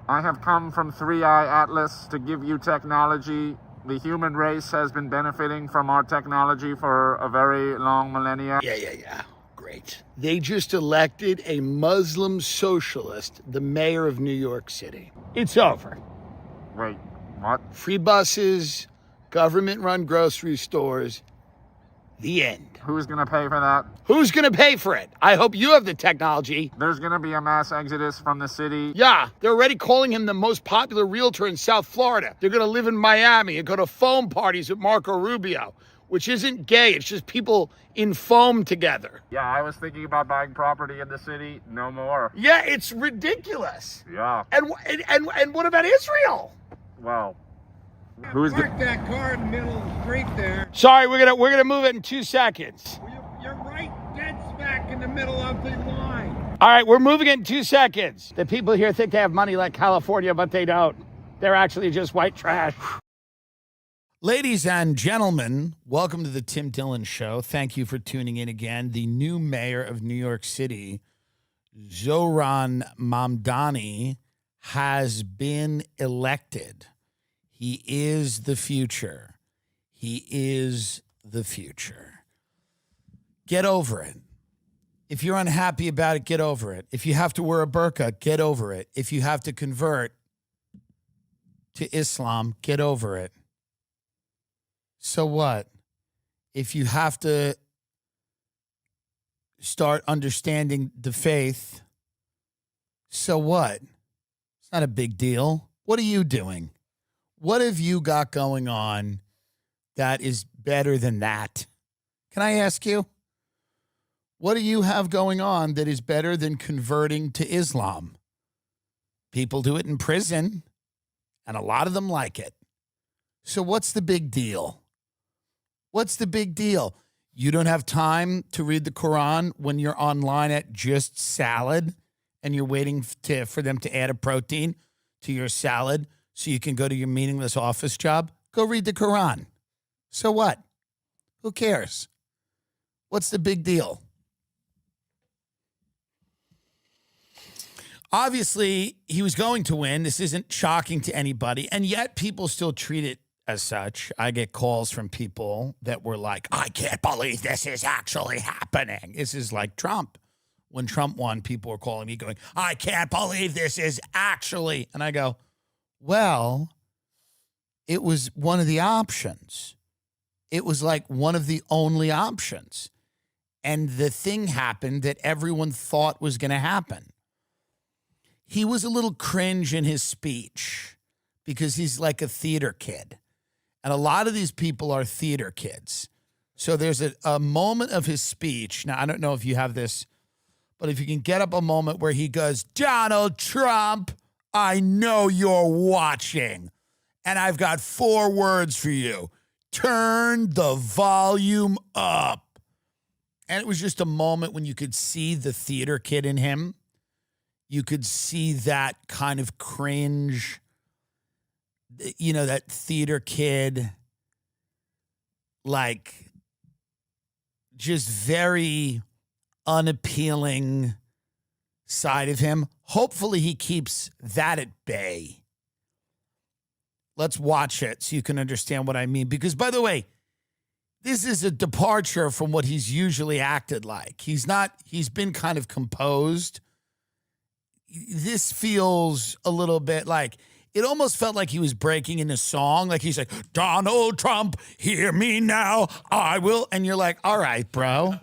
I have come from 3i Atlas to give you technology. The human race has been benefiting from our technology for a very long millennia. Yeah. Great. They just elected a Muslim socialist, the mayor of New York City. It's over. Wait, what? Free buses, government-run grocery stores. The end. Who's gonna pay for that? Who's going to pay for it? I hope you have the technology. There's gonna be a mass exodus from the city. Yeah, they're already calling him the most popular realtor in South Florida. They're going to live in Miami and go to foam parties with Marco Rubio, which isn't gay. It's just people in foam together. Yeah, I was thinking about buying property in the city. No more. Yeah, it's ridiculous. Yeah. And what about Israel? Well, who's Park that car in the middle of the street there. Sorry, we're gonna move it in 2 seconds. You're right dead smack in the middle of the line. All right, we're moving it in 2 seconds. The people here think they have money like California, but they don't. They're actually just white trash. Ladies and gentlemen, welcome to the Tim Dillon Show. Thank you for tuning in again. The new mayor of New York City, Zohran Mamdani, has been elected. He is the future. He is the future. Get over it. If you're unhappy about it, get over it. If you have to wear a burqa, get over it. If you have to convert to Islam, get over it. So what? If you have to start understanding the faith, so what? It's not a big deal. What are you doing? What have you got going on that is better than that? Can I ask you? What do you have going on that is better than converting to Islam? People do it in prison, and a lot of them like it. So what's the big deal? What's the big deal? You don't have time to read the Quran when you're online at Just Salad and you're waiting for them to add a protein to your salad so you can go to your meaningless office job? Go read the Quran. So what? Who cares? What's the big deal? Obviously, he was going to win. This isn't shocking to anybody, and yet people still treat it as such. I get calls from people that were like, I can't believe this is actually happening. This is like Trump. When Trump won, people were calling me going, I can't believe this is actually. And I go, well, it was one of the options. It was like one of the only options. And the thing happened that everyone thought was going to happen. He was a little cringe in his speech because he's like a theater kid. And a lot of these people are theater kids. So there's a moment of his speech. Now, I don't know if you have this, but if you can get up a moment where he goes, Donald Trump, I know you're watching. And I've got 4 words for you. Turn the volume up. And it was just a moment when you could see the theater kid in him. You could see that kind of cringe, you know, that theater kid, like just very unappealing side of him. Hopefully he keeps that at bay. Let's watch it so you can understand what I mean. Because, by the way, this is a departure from what he's usually acted like. He's been kind of composed. This feels a little bit like, it almost felt like he was breaking into song. Like he's like, Donald Trump, hear me now, I will. And you're like, all right, bro,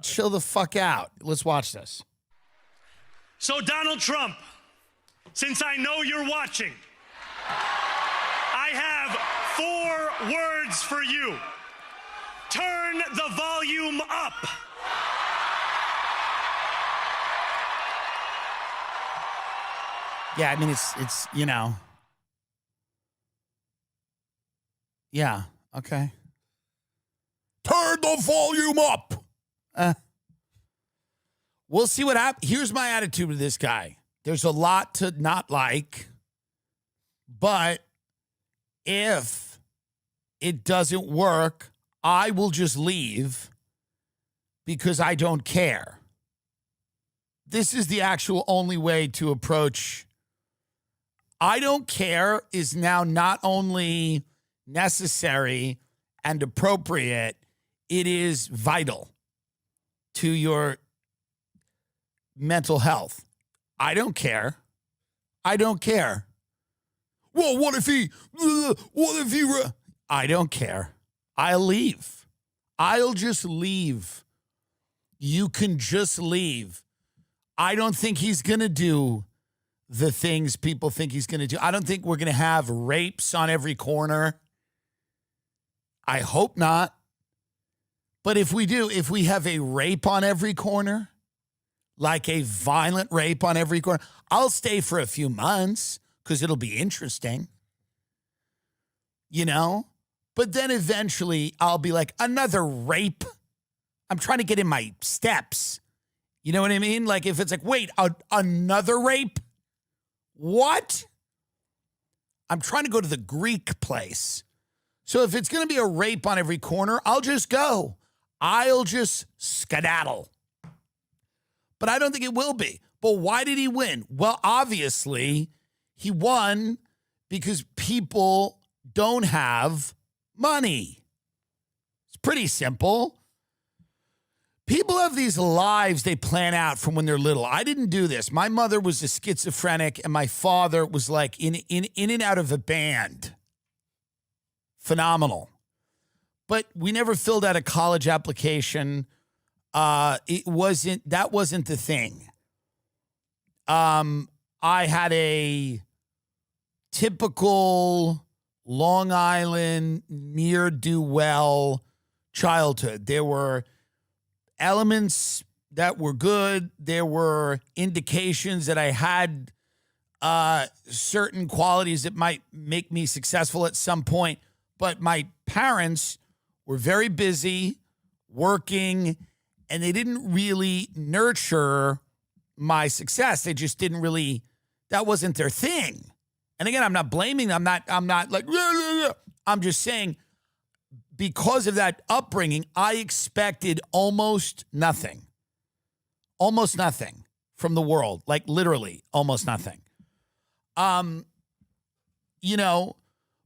chill the fuck out. Let's watch this. So Donald Trump, since I know you're watching, I have 4 words for you. Turn the volume up. Yeah, I mean, it's you know. Yeah, okay. Turn the volume up. We'll see what happens. Here's my attitude with this guy. There's a lot to not like, but if it doesn't work, I will just leave because I don't care. This is the actual only way to approach I don't care is now not only necessary and appropriate, it is vital to your mental health. I don't care. I don't care. Well, what if he, I don't care. I'll leave. I'll just leave. You can just leave. I don't think he's going to do the things people think he's going to do. I don't think we're going to have rapes on every corner. I hope not. But if we do, if we have a rape on every corner, like a violent rape on every corner, I'll stay for a few months because it'll be interesting, you know? But then eventually I'll be like, another rape? I'm trying to get in my steps. You know what I mean? Like if it's like, wait, another rape? What? I'm trying to go to the Greek place. So if it's going to be a rape on every corner, I'll just go. I'll just skedaddle. But I don't think it will be. But why did he win? Well, obviously, he won because people don't have money. It's pretty simple. People have these lives they plan out from when they're little. I didn't do this. My mother was a schizophrenic, and my father was like in and out of a band. Phenomenal. But we never filled out a college application. That wasn't the thing. I had a typical Long Island ne'er-do-well childhood. There were elements that were good. There were indications that I had certain qualities that might make me successful at some point. But my parents were very busy working, and they didn't really nurture my success. They just didn't really, that wasn't their thing. And again, I'm not blaming them. I'm not like, I'm just saying, because of that upbringing, I expected almost nothing from the world, like literally almost nothing. You know,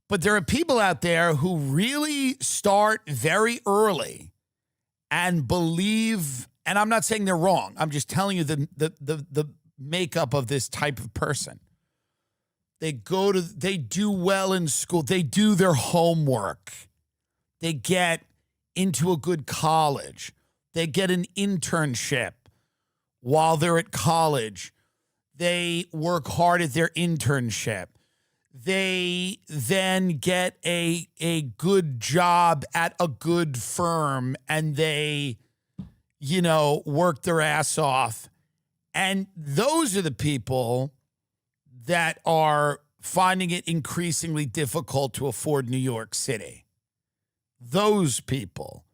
but there are people out there who really start very early and believe, and I'm not saying they're wrong. I'm just telling you the makeup of this type of person. They do well in school. They do their homework. They get into a good college. They get an internship while they're at college. They work hard at their internship. They then get a good job at a good firm, and they, you know, work their ass off. And those are the people that are finding it increasingly difficult to afford New York City. Those people.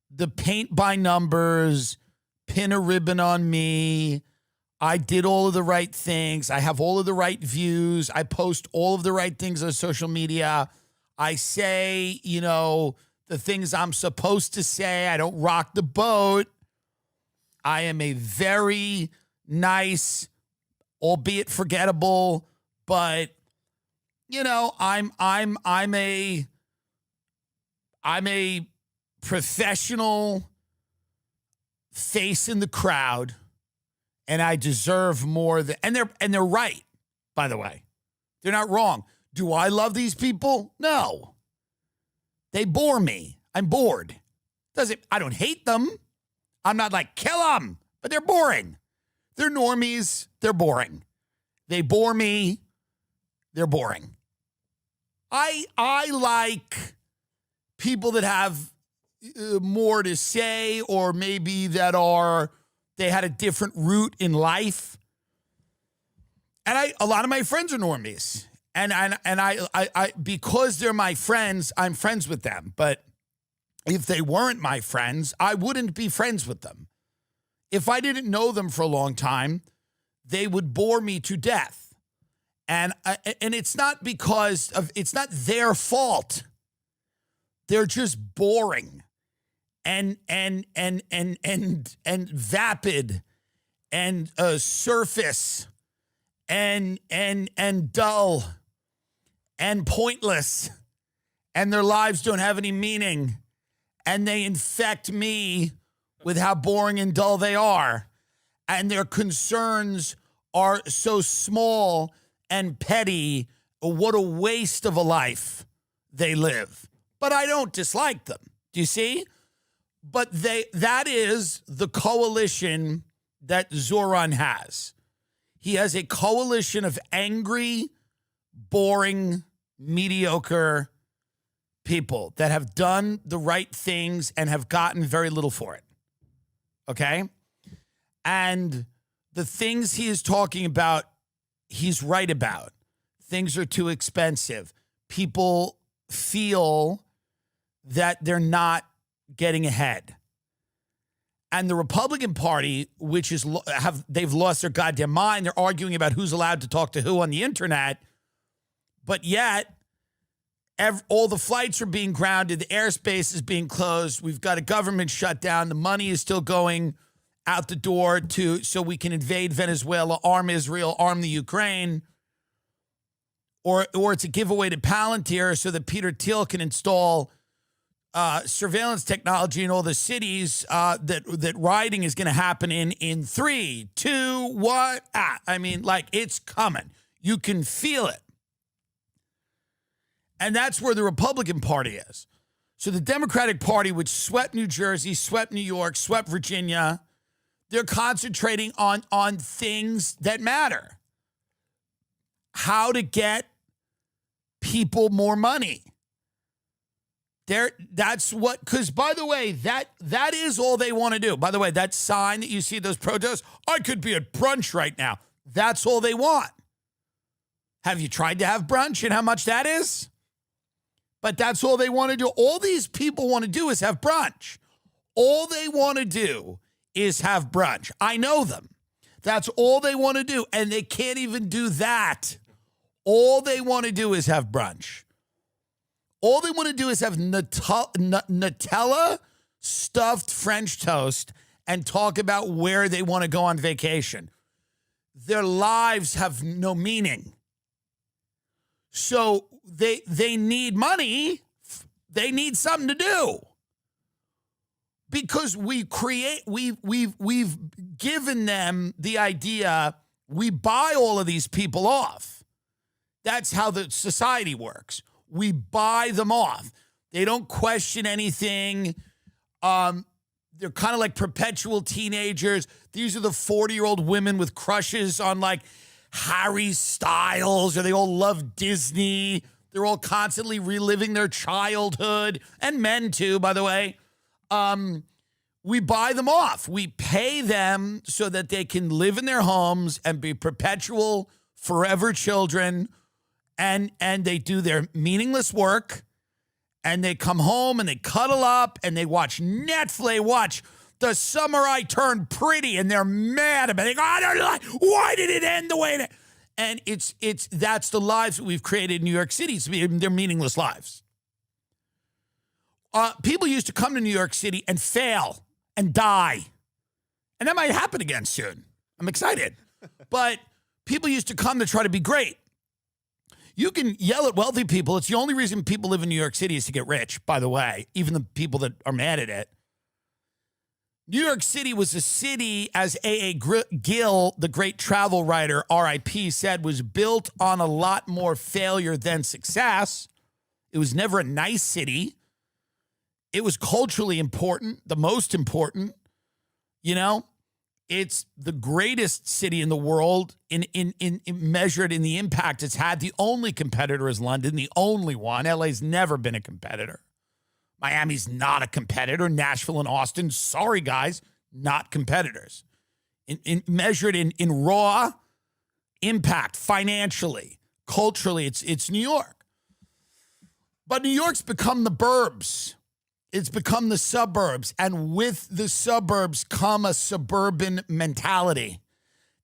The paint by numbers, pin a ribbon on me, I did all of the right things. I have all of the right views. I post all of the right things on social media. I say, you know, the things I'm supposed to say. I don't rock the boat. I am a very nice, albeit forgettable, but you know, I'm a professional face in the crowd. And I deserve more than, and they're right, by the way. They're not wrong. Do I love these people? No. They bore me. I'm bored. I don't hate them. I'm not like, kill them, but they're boring. They're normies. They're boring. They bore me. They're boring. I like people that have more to say, or maybe that they had a different route in life. And a lot of my friends are normies. And I because they're my friends, I'm friends with them. But if they weren't my friends, I wouldn't be friends with them. If I didn't know them for a long time, they would bore me to death. And it's not because it's not their fault. They're just boring. And vapid and surface and dull and pointless, and their lives don't have any meaning, and they infect me with how boring and dull they are, and their concerns are so small and petty. What a waste of a life they live. But I don't dislike them. Do you see? But that is the coalition that Zoran has. He has a coalition of angry, boring, mediocre people that have done the right things and have gotten very little for it. Okay? And the things he is talking about, he's right about. Things are too expensive. People feel that they're not getting ahead. And the Republican Party, which is they've lost their goddamn mind. They're arguing about who's allowed to talk to who on the internet. But yet, all the flights are being grounded. The airspace is being closed. We've got a government shutdown. The money is still going out the door so we can invade Venezuela, arm Israel, arm the Ukraine. Or it's a giveaway to Palantir so that Peter Thiel can install surveillance technology in all the cities that rioting is going to happen in 3, 2, 1. I mean, like, it's coming. You can feel it. And that's where the Republican Party is. So the Democratic Party, which swept New Jersey, swept New York, swept Virginia, they're concentrating on things that matter. How to get people more money. That's what, because by the way, that is all they want to do. By the way, that sign that you see at those protests, I could be at brunch right now. That's all they want. Have you tried to have brunch and how much that is? But that's all they want to do. All these people want to do is have brunch. All they want to do is have brunch. I know them. That's all they want to do. And they can't even do that. All they want to do is have brunch. All they want to do is have Nutella stuffed French toast and talk about where they want to go on vacation. Their lives have no meaning. So they need money. They need something to do. Because we've given them the idea, we buy all of these people off. That's how the society works. We buy them off. They don't question anything. They're kind of like perpetual teenagers. These are the 40-year-old women with crushes on like Harry Styles, or they all love Disney. They're all constantly reliving their childhood, and men too, by the way. We buy them off. We pay them so that they can live in their homes and be perpetual, forever children. And they do their meaningless work, and they come home and they cuddle up and they watch Netflix, watch The Summer I Turned Pretty, and they're mad about it. They go, I don't like, why did it end the way it? And that's the lives that we've created in New York City. They're meaningless lives. People used to come to New York City and fail and die. And that might happen again soon. I'm excited. But people used to come to try to be great. You can yell at wealthy people. It's the only reason people live in New York City is to get rich, by the way, even the people that are mad at it. New York City was a city, as A.A. Gill, the great travel writer, R.I.P., said, was built on a lot more failure than success. It was never a nice city. It was culturally important, the most important. You know, it's the greatest city in the world in measured in the impact it's had. The only competitor is London, the only one. LA's never been a competitor. Miami's not a competitor. Nashville and Austin, sorry guys, not competitors. Measured in raw impact, financially, culturally, it's New York. But New York's become the burbs. It's become the suburbs, and with the suburbs come a suburban mentality.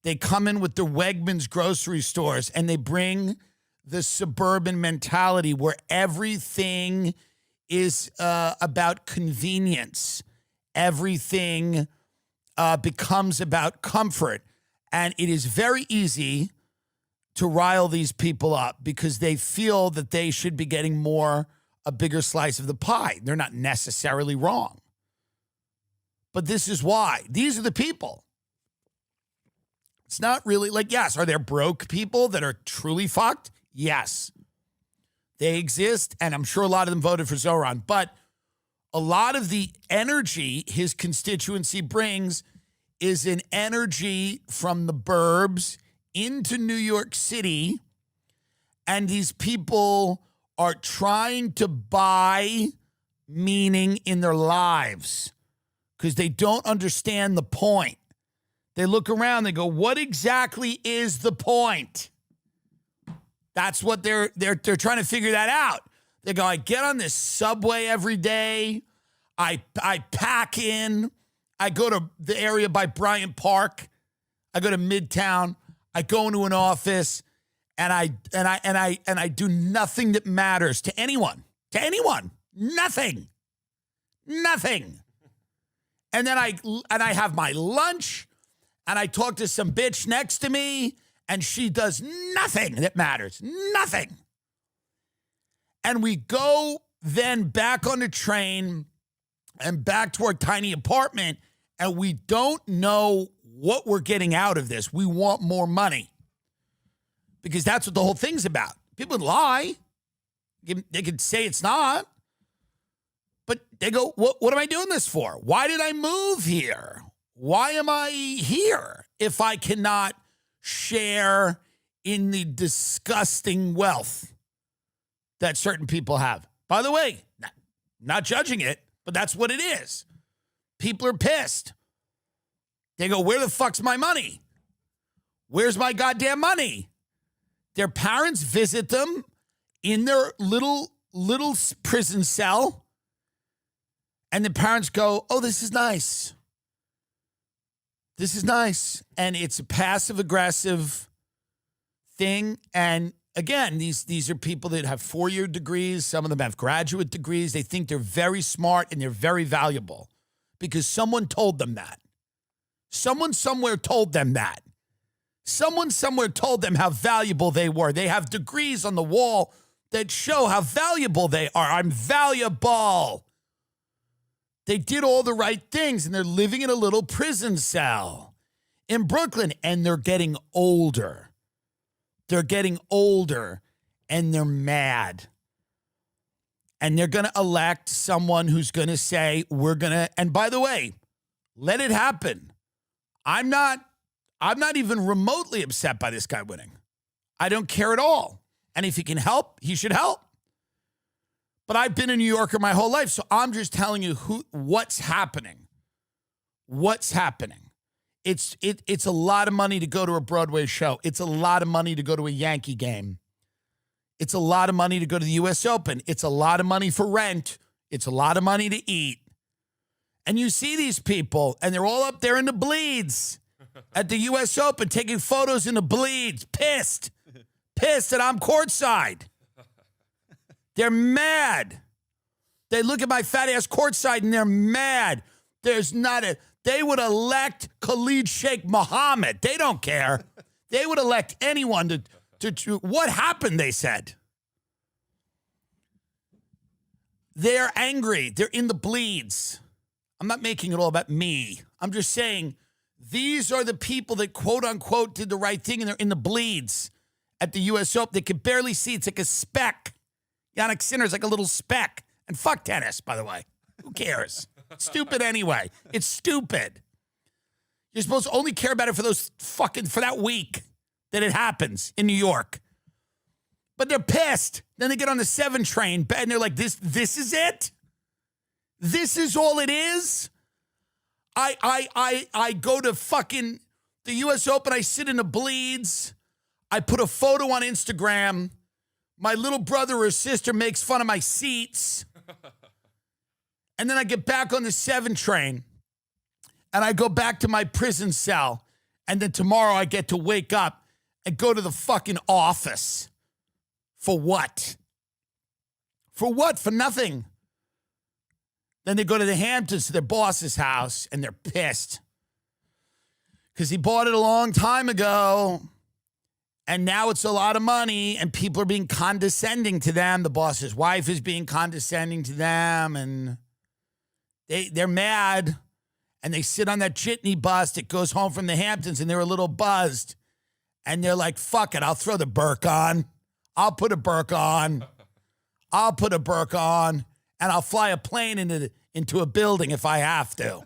They come in with their Wegmans grocery stores, and they bring the suburban mentality where everything is about convenience. Everything becomes about comfort, and it is very easy to rile these people up because they feel that they should be getting a bigger slice of the pie. They're not necessarily wrong. But this is why. These are the people. It's not really like, yes, are there broke people that are truly fucked? Yes. They exist, and I'm sure a lot of them voted for Zoran. But a lot of the energy his constituency brings is an energy from the burbs into New York City, and these people are trying to buy meaning in their lives because they don't understand the point. They look around, they go, what exactly is the point? That's what they're trying to figure that out. They go, I get on this subway every day. I pack in. I go to the area by Bryant Park. I go to Midtown. I go into an office, and I do nothing that matters to anyone. To anyone. Nothing. Nothing. And then I have my lunch, and I talk to some bitch next to me, and she does nothing that matters. Nothing. And we go then back on the train and back to our tiny apartment, and we don't know what we're getting out of this. We want more money because that's what the whole thing's about. People lie. They could say it's not, but they go, what am I doing this for? Why did I move here? Why am I here if I cannot share in the disgusting wealth that certain people have? By the way, not judging it, but that's what it is. People are pissed. They go, where the fuck's my money? Where's my goddamn money? Their parents visit them in their little prison cell, and the parents go, oh, this is nice. This is nice. And it's a passive-aggressive thing. And again, these are people that have 4-year degrees. Some of them have graduate degrees. They think they're very smart and they're very valuable because someone told them that. Someone somewhere told them that. Someone somewhere told them how valuable they were. They have degrees on the wall that show how valuable they are. I'm valuable. They did all the right things, and they're living in a little prison cell in Brooklyn, and they're getting older. They're getting older, and they're mad. And they're going to elect someone who's going to say, and by the way, let it happen. I'm not even remotely upset by this guy winning. I don't care at all. And if he can help, he should help. But I've been a New Yorker my whole life, so I'm just telling you what's happening. What's happening? It's a lot of money to go to a Broadway show. It's a lot of money to go to a Yankee game. It's a lot of money to go to the U.S. Open. It's a lot of money for rent. It's a lot of money to eat. And you see these people, and they're all up there in the bleeds at the U.S. Open taking photos in the bleeds, pissed that I'm courtside. They're mad. They look at my fat ass courtside and they're mad. They would elect Khalid Sheikh Mohammed. They don't care. They would elect anyone to what happened, they said. They're angry. They're in the bleeds. I'm not making it all about me. I'm just saying these are the people that quote unquote did the right thing and they're in the bleeds at the U.S. Open. They can barely see. It's like a speck. Yannick Sinner's like a little speck. And fuck tennis, by the way. Who cares? It's stupid anyway. It's stupid. You're supposed to only care about it for that week that it happens in New York. But they're pissed. Then they get on the 7 train and they're like, this is it? This is all it is? I go to fucking the U.S. Open. I sit in the bleeds. I put a photo on Instagram. My little brother or sister makes fun of my seats. And then I get back on the 7 train. And I go back to my prison cell. And then tomorrow I get to wake up and go to the fucking office. For what? For what? For nothing. Then they go to the Hamptons to their boss's house and they're pissed. Because he bought it a long time ago. And now it's a lot of money, and people are being condescending to them. The boss's wife is being condescending to them, and they're mad. And they sit on that jitney bus that goes home from the Hamptons, and they're a little buzzed. And they're like, fuck it, I'll throw the Burke on. I'll put a Burke on. I'll put a Burke on, and I'll fly a plane into a building if I have to.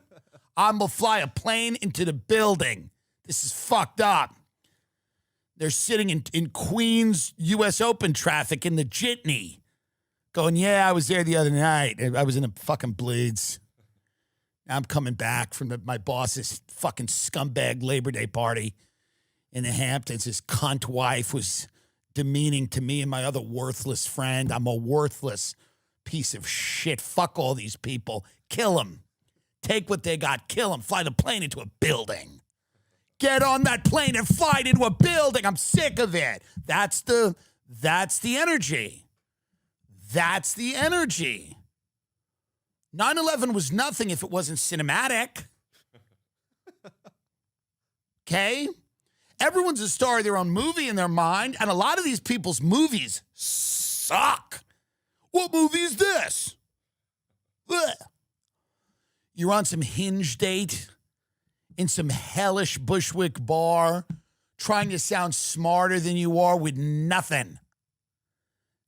I'm going to fly a plane into the building. This is fucked up. They're sitting in Queens U.S. Open traffic in the jitney going, yeah, I was there the other night. I was in a fucking Bleeds. Now I'm coming back from my boss's fucking scumbag Labor Day party in the Hamptons. His cunt wife was demeaning to me and my other worthless friend. I'm a worthless piece of shit. Fuck all these people. Kill them. Take what they got. Kill them. Fly the plane into a building. Get on that plane and fly it into a building. I'm sick of it. That's the energy. That's the energy. 9/11 was nothing if it wasn't cinematic. Okay? Everyone's a star of their own movie in their mind, and a lot of these people's movies suck. What movie is this? Ugh. You're on some Hinge date in some hellish Bushwick bar, trying to sound smarter than you are with nothing.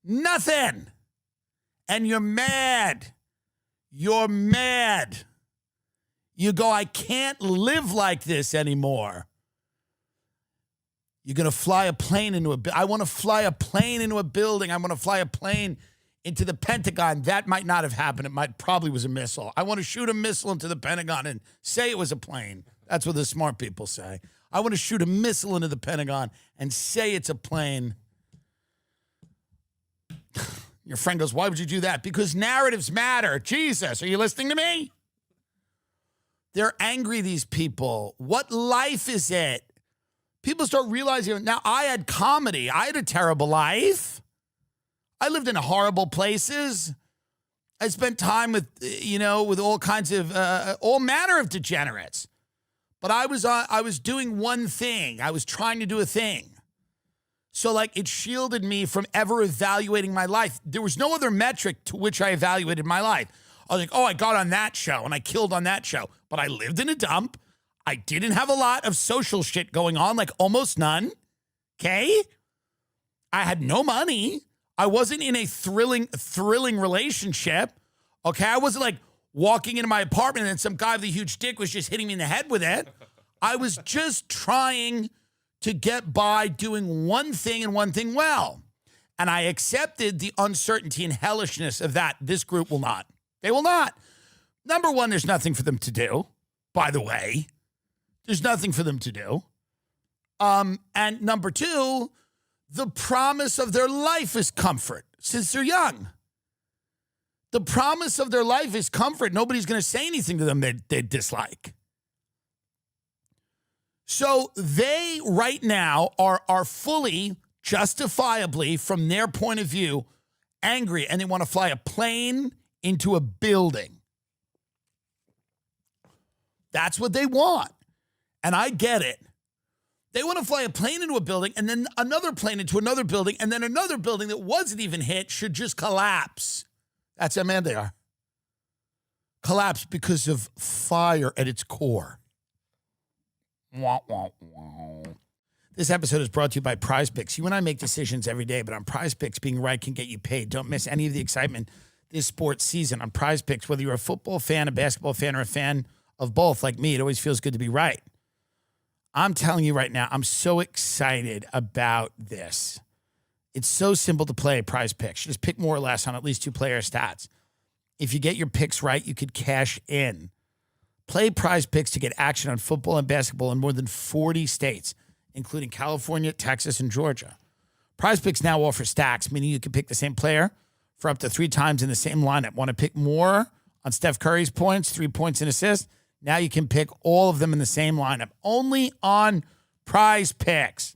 Nothing. And you're mad. You're mad. You go, I can't live like this anymore. You're going to fly a plane into I want to fly a plane into a building. I want to fly a plane into the Pentagon. That might not have happened. It probably was a missile. I want to shoot a missile into the Pentagon and say it was a plane. That's what the smart people say. I want to shoot a missile into the Pentagon and say it's a plane. Your friend goes, why would you do that? Because narratives matter. Jesus, are you listening to me? They're angry, these people. What life is it? People start realizing, now I had comedy. I had a terrible life. I lived in horrible places. I spent time with, with all kinds of, all manner of degenerates. But I was doing one thing. I was trying to do a thing. So, it shielded me from ever evaluating my life. There was no other metric to which I evaluated my life. I was like, oh, I got on that show and I killed on that show. But I lived in a dump. I didn't have a lot of social shit going on, almost none. Okay? I had no money. I wasn't in a thrilling relationship. Okay? I wasn't walking into my apartment and some guy with a huge dick was just hitting me in the head with it. I was just trying to get by doing one thing and one thing well. And I accepted the uncertainty and hellishness of that. This group will not. They will not. Number one, there's nothing for them to do, by the way. There's nothing for them to do. And number two, the promise of their life is comfort since they're young. The promise of their life is comfort. Nobody's going to say anything to them they dislike. So they right now are fully, justifiably, from their point of view, angry, and they want to fly a plane into a building. That's what they want. And I get it. They want to fly a plane into a building and then another plane into another building and then another building that wasn't even hit should just collapse. That's how mad they are. Collapse because of fire at its core. Wah, wah, wah. This episode is brought to you by Prize Picks. You and I make decisions every day, but on Prize Picks, being right can get you paid. Don't miss any of the excitement this sports season on Prize Picks. Whether you're a football fan, a basketball fan, or a fan of both, like me, it always feels good to be right. I'm telling you right now, I'm so excited about this. It's so simple to play Prize Picks. You just pick more or less on at least two player stats. If you get your picks right, you could cash in. Play Prize Picks to get action on football and basketball in more than 40 states, including California, Texas, and Georgia. Prize Picks now offer stacks, meaning you can pick the same player for up to 3 times in the same lineup. Want to pick more on Steph Curry's points, 3 points and assists? Now you can pick all of them in the same lineup, only on Prize Picks.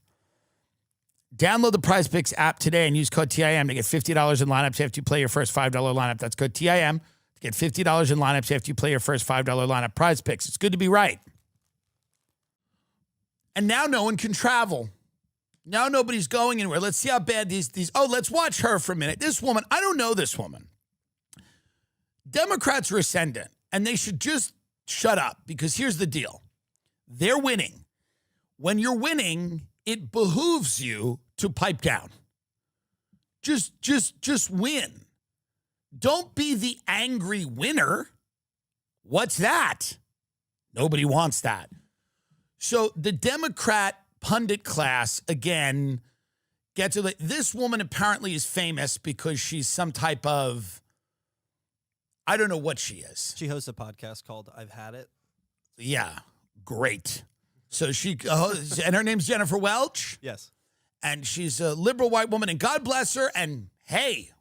Download the Prize Picks app today and use code TIM to get $50 in lineups after you play your first $5 lineup. That's code TIM to get $50 in lineups after you play your first $5 lineup. Prize Picks. It's good to be right. And now no one can travel. Now nobody's going anywhere. Let's see how bad these. Oh, let's watch her for a minute. This woman, I don't know this woman. Democrats are ascendant, and they should just shut up because here's the deal. They're winning. When you're winning, it behooves you to pipe down. Just win. Don't be the angry winner. What's that? Nobody wants that. So the Democrat pundit class, again, gets it. This woman apparently is famous because she's some type of, I don't know what she is. She hosts a podcast called I've Had It. Yeah, great. So she, and her name's Jennifer Welch. Yes. And she's a liberal white woman, and God bless her. And hey,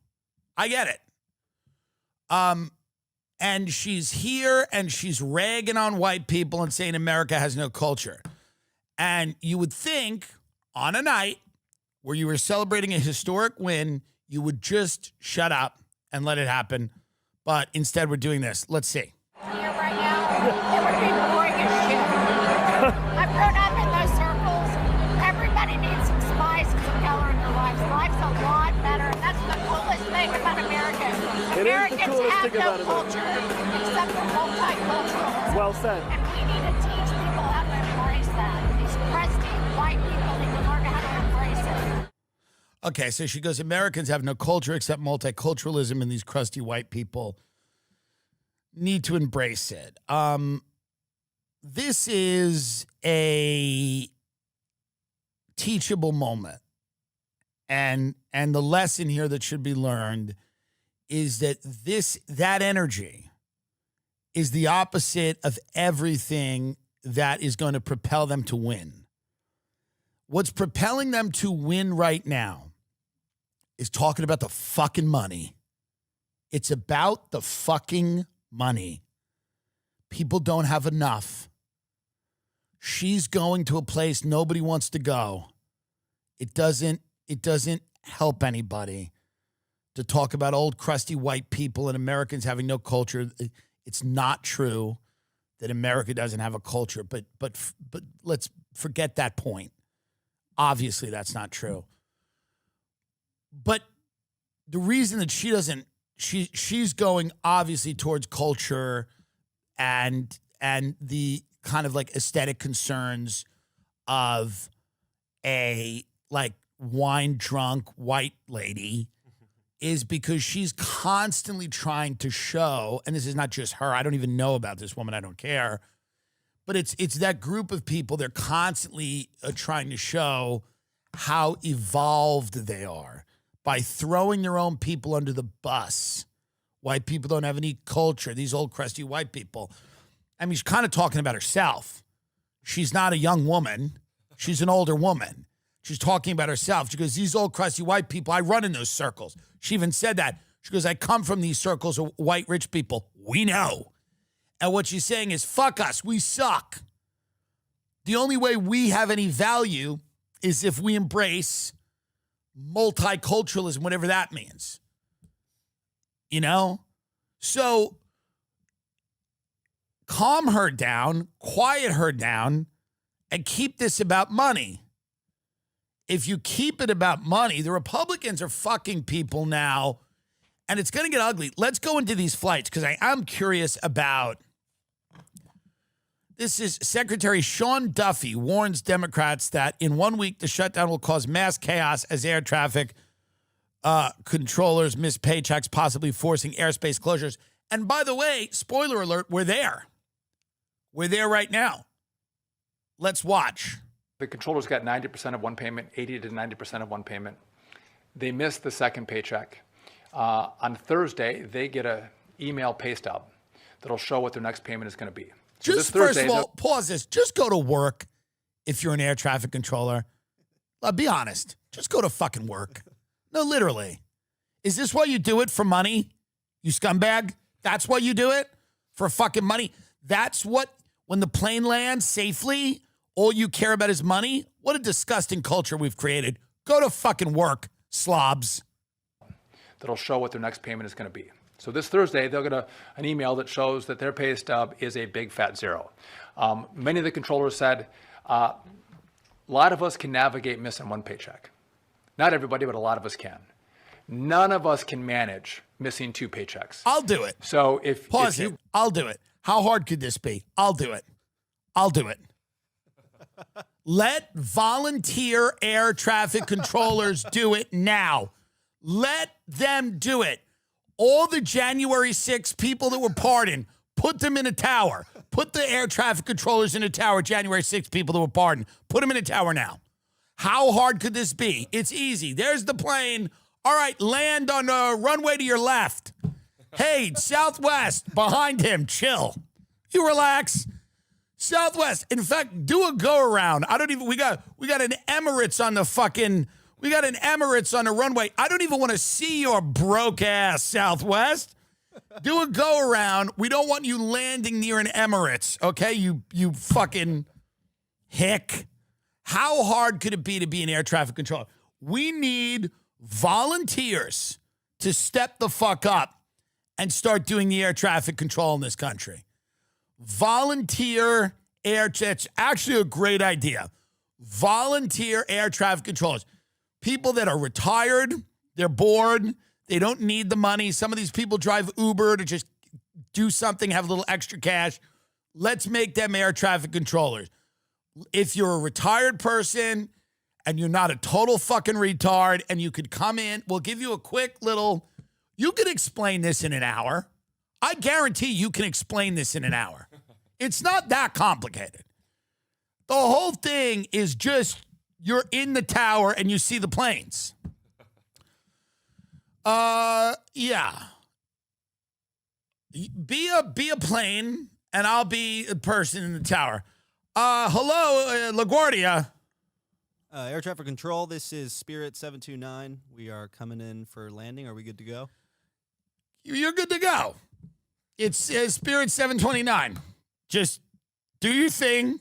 I get it. And she's here and she's ragging on white people and saying America has no culture. And you would think on a night where you were celebrating a historic win, you would just shut up and let it happen. But instead, we're doing this. Let's see. Here right now, it would be boring as shit. I've grown up in those circles. Everybody needs some spice and some color in their lives. Life's a lot better. That's the coolest thing about America. Americans have no culture except for multiculturalism. Well said. And we need to teach people how to embrace that. These crusty white people need to learn how to embrace it. Okay, so she goes, Americans have no culture except multiculturalism, and these crusty white people need to embrace it. This is a teachable moment. And the lesson here that should be learned is that that energy is the opposite of everything that is going to propel them to win. What's propelling them to win right now is talking about the fucking money. It's about the fucking money. People don't have enough. She's going to a place nobody wants to go. It doesn't help anybody to talk about old crusty white people and Americans having no culture. It's not true that America doesn't have a culture, but let's forget that point. Obviously, that's not true. But the reason that she's going obviously towards culture and the kind of like aesthetic concerns of a like wine drunk white lady is because she's constantly trying to show, and this is not just her, I don't even know about this woman, I don't care, but it's that group of people, they're constantly trying to show how evolved they are by throwing their own people under the bus. White people don't have any culture, these old crusty white people. I mean, she's kind of talking about herself. She's not a young woman. She's an older woman. She's talking about herself. She goes, these old crusty white people, I run in those circles. She even said that. She goes, I come from these circles of white rich people. We know. And what she's saying is, fuck us, we suck. The only way we have any value is if we embrace multiculturalism, whatever that means. You know? So calm her down, quiet her down, and keep this about money. If you keep it about money, the Republicans are fucking people now, and it's going to get ugly. Let's go into these flights because I'm curious about. This is Secretary Sean Duffy warns Democrats that in 1 week, the shutdown will cause mass chaos as air traffic controllers miss paychecks, possibly forcing airspace closures. And by the way, spoiler alert, we're there. We're there right now. Let's watch. The controllers got 90% of one payment, 80 to 90% of one payment. They missed the second paycheck. On Thursday, they get an email pay stub that'll show what their next payment is going to be. So just first of all, pause this. Just go to work if you're an air traffic controller. Be honest. Just go to fucking work. No, literally. Is this why you do it, for money? You scumbag? That's why you do it? For fucking money? That's what, when the plane lands safely, all you care about is money? What a disgusting culture we've created. Go to fucking work, slobs. That'll show what their next payment is going to be. So this Thursday, they'll get an email that shows that their pay stub is a big fat zero. Many of the controllers said, A lot of us can navigate missing one paycheck. Not everybody, but a lot of us can. None of us can manage missing 2 paychecks. I'll do it. So if you, I'll do it. How hard could this be? I'll do it. Let volunteer air traffic controllers do it now. Let them do it. All the January 6th people that were pardoned, put them in a tower. Put the air traffic controllers in a tower, January 6th people that were pardoned. Put them in a tower now. How hard could this be? It's easy. There's the plane. All right, land on the runway to your left. Hey, Southwest, behind him, chill. You relax. Southwest. In fact, do a go around. We got an Emirates on the runway. I don't even want to see your broke ass, Southwest. Do a go around. We don't want you landing near an Emirates, okay? You fucking hick. How hard could it be to be an air traffic controller? We need volunteers to step the fuck up and start doing the air traffic control in this country. Volunteer it's actually a great idea. Volunteer air traffic controllers. People that are retired, they're bored, they don't need the money. Some of these people drive Uber to just do something, have a little extra cash. Let's make them air traffic controllers. If you're a retired person and you're not a total fucking retard and you could come in, we'll give you a quick little, you could explain this in an hour. I guarantee you can explain this in an hour. It's not that complicated. The whole thing is just you're in the tower and you see the planes. Yeah. Be a plane and I'll be a person in the tower. Hello, LaGuardia. Air traffic control, this is Spirit 729. We are coming in for landing. Are we good to go? You're good to go. It's Spirit 729. Just do your thing.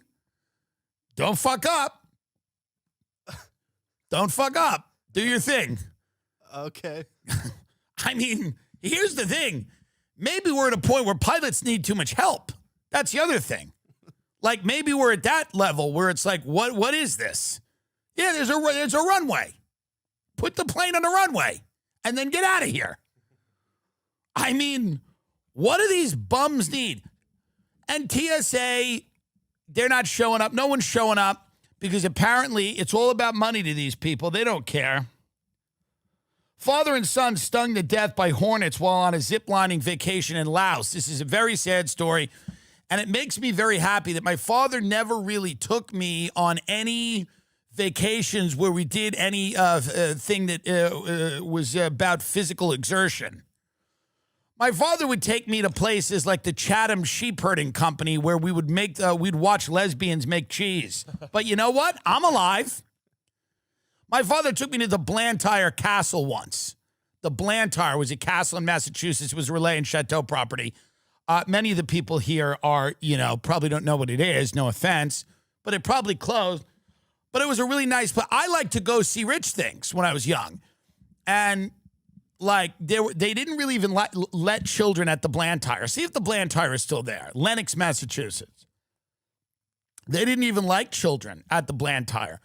Don't fuck up. Don't fuck up. Do your thing. Okay. I mean, here's the thing. Maybe we're at a point where pilots need too much help. That's the other thing. Like maybe we're at that level where it's like, what is this? Yeah, there's a runway. Put the plane on the runway and then get out of here. I mean, what do these bums need? And TSA, they're not showing up. No one's showing up because apparently it's all about money to these people. They don't care. Father and son stung to death by hornets while on a ziplining vacation in Laos. This is a very sad story, and it makes me very happy that my father never really took me on any vacations where we did any thing that was about physical exertion. My father would take me to places like the Chatham Sheep Herding Company where we would we'd watch lesbians make cheese. But you know what? I'm alive. My father took me to the Blantyre Castle once. The Blantyre was a castle in Massachusetts. It was a Relais and Chateau property. Many of the people here are, probably don't know what it is. No offense. But it probably closed. But it was a really nice place. I like to go see rich things when I was young. And they didn't really even let children at the Blantyre. See if the Blantyre is still there. Lenox, Massachusetts. They didn't even like children at the Blantyre.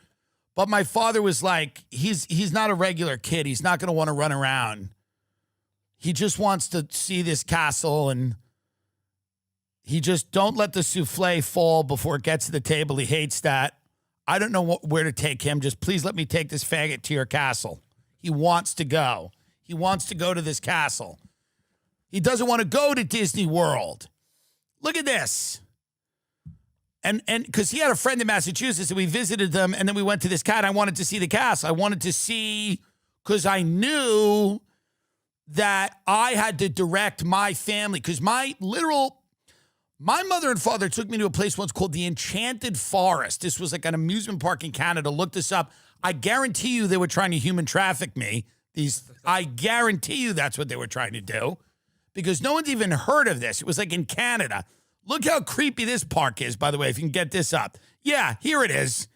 But my father was like, he's not a regular kid. He's not going to want to run around. He just wants to see this castle, and he just don't let the souffle fall before it gets to the table. He hates that. I don't know where to take him. Just please let me take this faggot to your castle. He wants to go. He wants to go to this castle. He doesn't want to go to Disney World. Look at this. And because he had a friend in Massachusetts and we visited them and then we went to this cat. I wanted to see the castle. I wanted to see, because I knew that I had to direct my family. Because my mother and father took me to a place once called the Enchanted Forest. This was like an amusement park in Canada. Look this up. I guarantee you they were trying to human traffic me. I guarantee you that's what they were trying to do, because no one's even heard of this. It was like in Canada. Look how creepy this park is, by the way, if you can get this up. Yeah, here it is.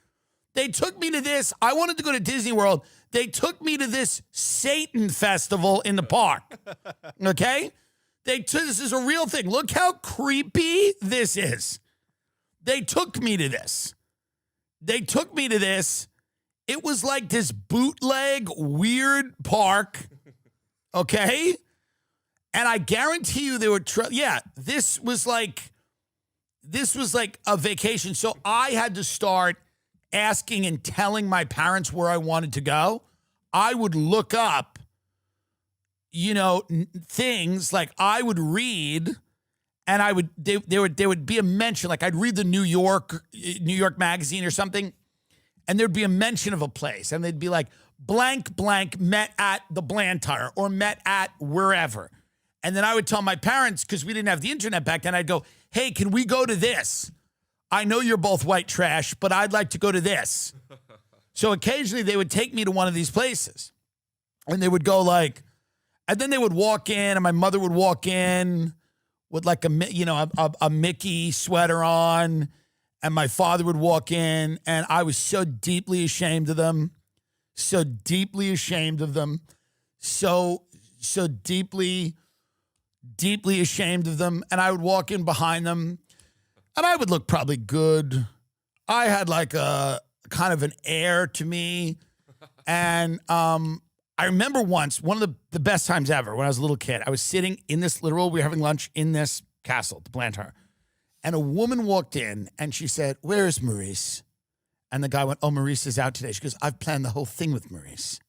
They took me to this. I wanted to go to Disney World. They took me to this Satan festival in the park. Okay? This is a real thing. Look how creepy this is. They took me to this. they took me to this. It was like this bootleg weird park, okay? And I guarantee you they were, this was like a vacation. So I had to start asking and telling my parents where I wanted to go. I would look up, things like I would read, and there would be a mention, like I'd read the New York magazine or something, and there'd be a mention of a place, and they'd be like, blank, blank, met at the Blantyre or met at wherever. And then I would tell my parents, because we didn't have the internet back then, I'd go, hey, can we go to this? I know you're both white trash, but I'd like to go to this. So occasionally they would take me to one of these places, and they would go like, and then they would walk in, and my mother would walk in with like a Mickey sweater on, and my father would walk in, and I was so deeply ashamed of them, so deeply ashamed of them, so deeply ashamed of them. And I would walk in behind them, and I would look probably good. I had like a kind of an air to me. And I remember once, one of the best times ever when I was a little kid, I was sitting in this we were having lunch in this castle, the Blantyre. And a woman walked in and she said, where is Maurice? And the guy went, oh, Maurice is out today. She goes, I've planned the whole thing with Maurice.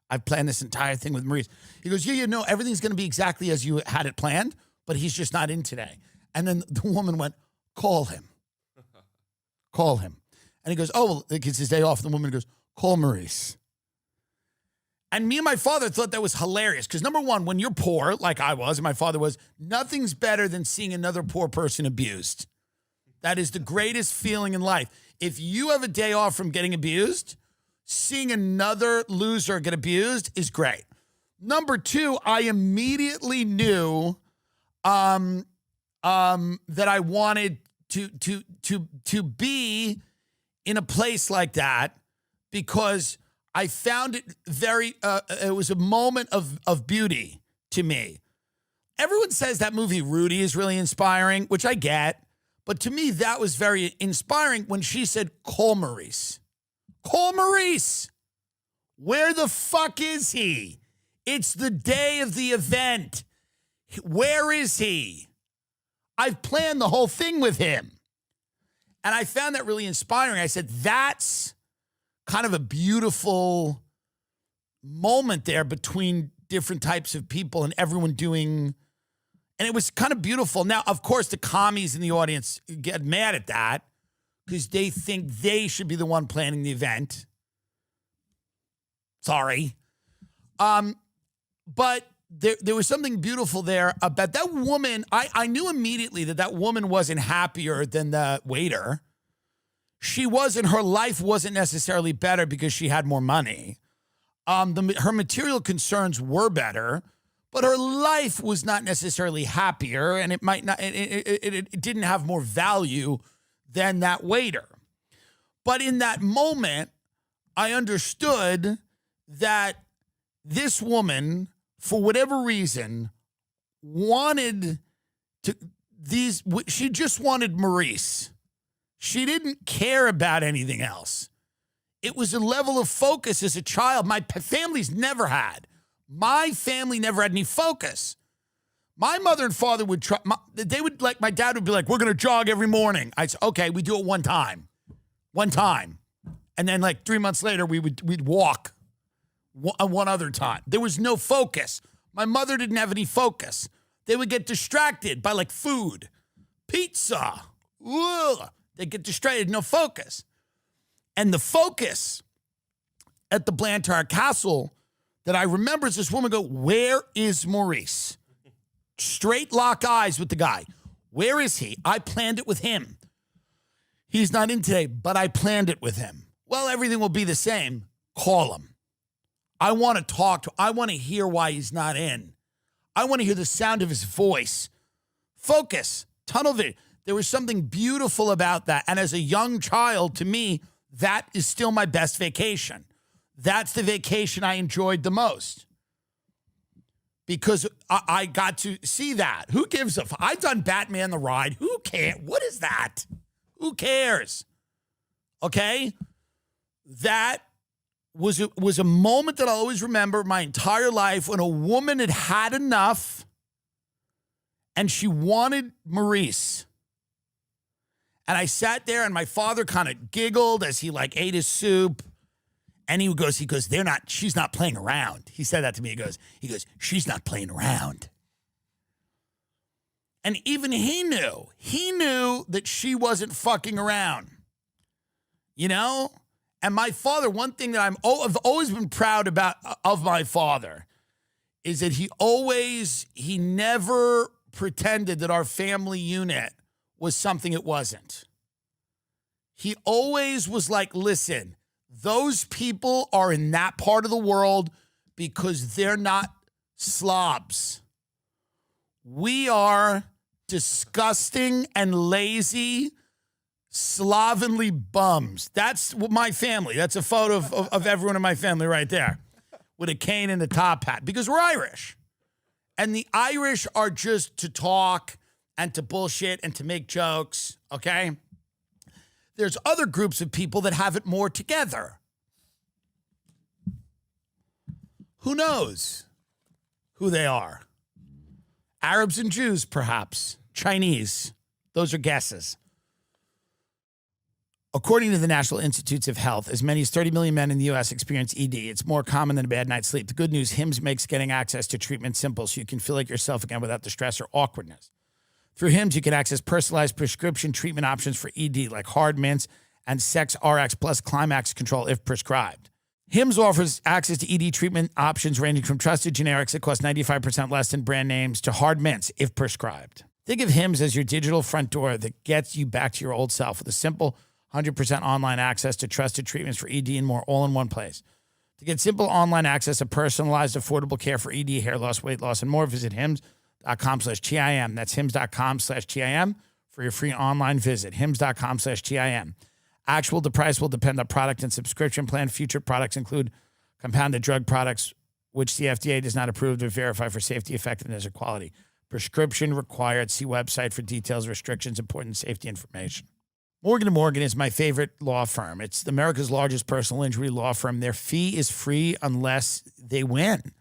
I've planned this entire thing with Maurice. He goes, no, everything's going to be exactly as you had it planned, but he's just not in today. And then the woman went, call him. Call him. And he goes, oh, well, it's his day off. And the woman goes, call Maurice. And me and my father thought that was hilarious because, number one, when you're poor, like I was and my father was, nothing's better than seeing another poor person abused. That is the greatest feeling in life. If you have a day off from getting abused, seeing another loser get abused is great. Number two, I immediately knew that I wanted to be in a place like that because I found it it was a moment of beauty to me. Everyone says that movie Rudy is really inspiring, which I get. But to me, that was very inspiring when she said, call Maurice. Call Maurice. Where the fuck is he? It's the day of the event. Where is he? I've planned the whole thing with him. And I found that really inspiring. I said, that's kind of a beautiful moment there between different types of people and everyone doing, and it was kind of beautiful. Now, of course, the commies in the audience get mad at that because they think they should be the one planning the event. Sorry. But there was something beautiful there about that woman. I knew immediately that woman wasn't happier than the waiter. She wasn't, her life wasn't necessarily better because she had more money. Her material concerns were better, but her life was not necessarily happier, and it might not, it didn't have more value than that waiter. But in that moment, I understood that this woman, for whatever reason, she just wanted Maurice. She didn't care about anything else. It was a level of focus as a child my family's never had. My family never had any focus. My mother and father would try, my dad would be like, we're going to jog every morning. I'd say, okay, we do it one time. And then like 3 months later, we'd walk one other time. There was no focus. My mother didn't have any focus. They would get distracted by like food, pizza. Ugh. They get distracted, no focus. And the focus at the Blantyre Castle that I remember is this woman go, where is Maurice? Straight lock eyes with the guy. Where is he? I planned it with him. He's not in today, but I planned it with him. Well, everything will be the same. Call him. I want to talk to him. I want to hear why he's not in. I want to hear the sound of his voice. Focus. Tunnel vision. There was something beautiful about that. And as a young child, to me, that is still my best vacation. That's the vacation I enjoyed the most. Because I got to see that. Who gives a fuck? I've done Batman the Ride. Who cares? What is that? Who cares? Okay? That was a moment that I'll always remember my entire life when a woman had had enough and she wanted Maurice. And I sat there and my father kind of giggled as he like ate his soup. And he goes, she's not playing around. He said that to me. He goes, she's not playing around. And even he knew that she wasn't fucking around. You know? And my father, one thing that I've always been proud about of my father is that he never pretended that our family unit was something it wasn't. He always was like, listen, those people are in that part of the world because they're not slobs. We are disgusting and lazy, slovenly bums. That's my family. That's a photo of everyone in my family right there with a cane and a top hat because we're Irish. And the Irish are just to talk and to bullshit and to make jokes, okay? There's other groups of people that have it more together. Who knows who they are? Arabs and Jews, perhaps. Chinese. Those are guesses. According to the National Institutes of Health, as many as 30 million men in the U.S. experience ED. It's more common than a bad night's sleep. The good news, HIMSS makes getting access to treatment simple so you can feel like yourself again without the stress or awkwardness. Through HIMSS, you can access personalized prescription treatment options for ED like hard mints and Sex RX plus Climax control if prescribed. HIMSS offers access to ED treatment options ranging from trusted generics that cost 95% less than brand names to hard mints if prescribed. Think of HIMSS as your digital front door that gets you back to your old self with a simple 100% online access to trusted treatments for ED and more all in one place. To get simple online access to personalized, affordable care for ED, hair loss, weight loss, and more, visit HIMSS.com/TIM. That's HIMSS.com/TIM for your free online visit. HIMSS.com/TIM. Actual the price will depend on product and subscription plan. Future products include compounded drug products, which the FDA does not approve or verify for safety, effectiveness, or quality. Prescription required. See website for details, restrictions, important safety information. Morgan & Morgan is my favorite law firm. It's America's largest personal injury law firm. Their fee is free unless they win.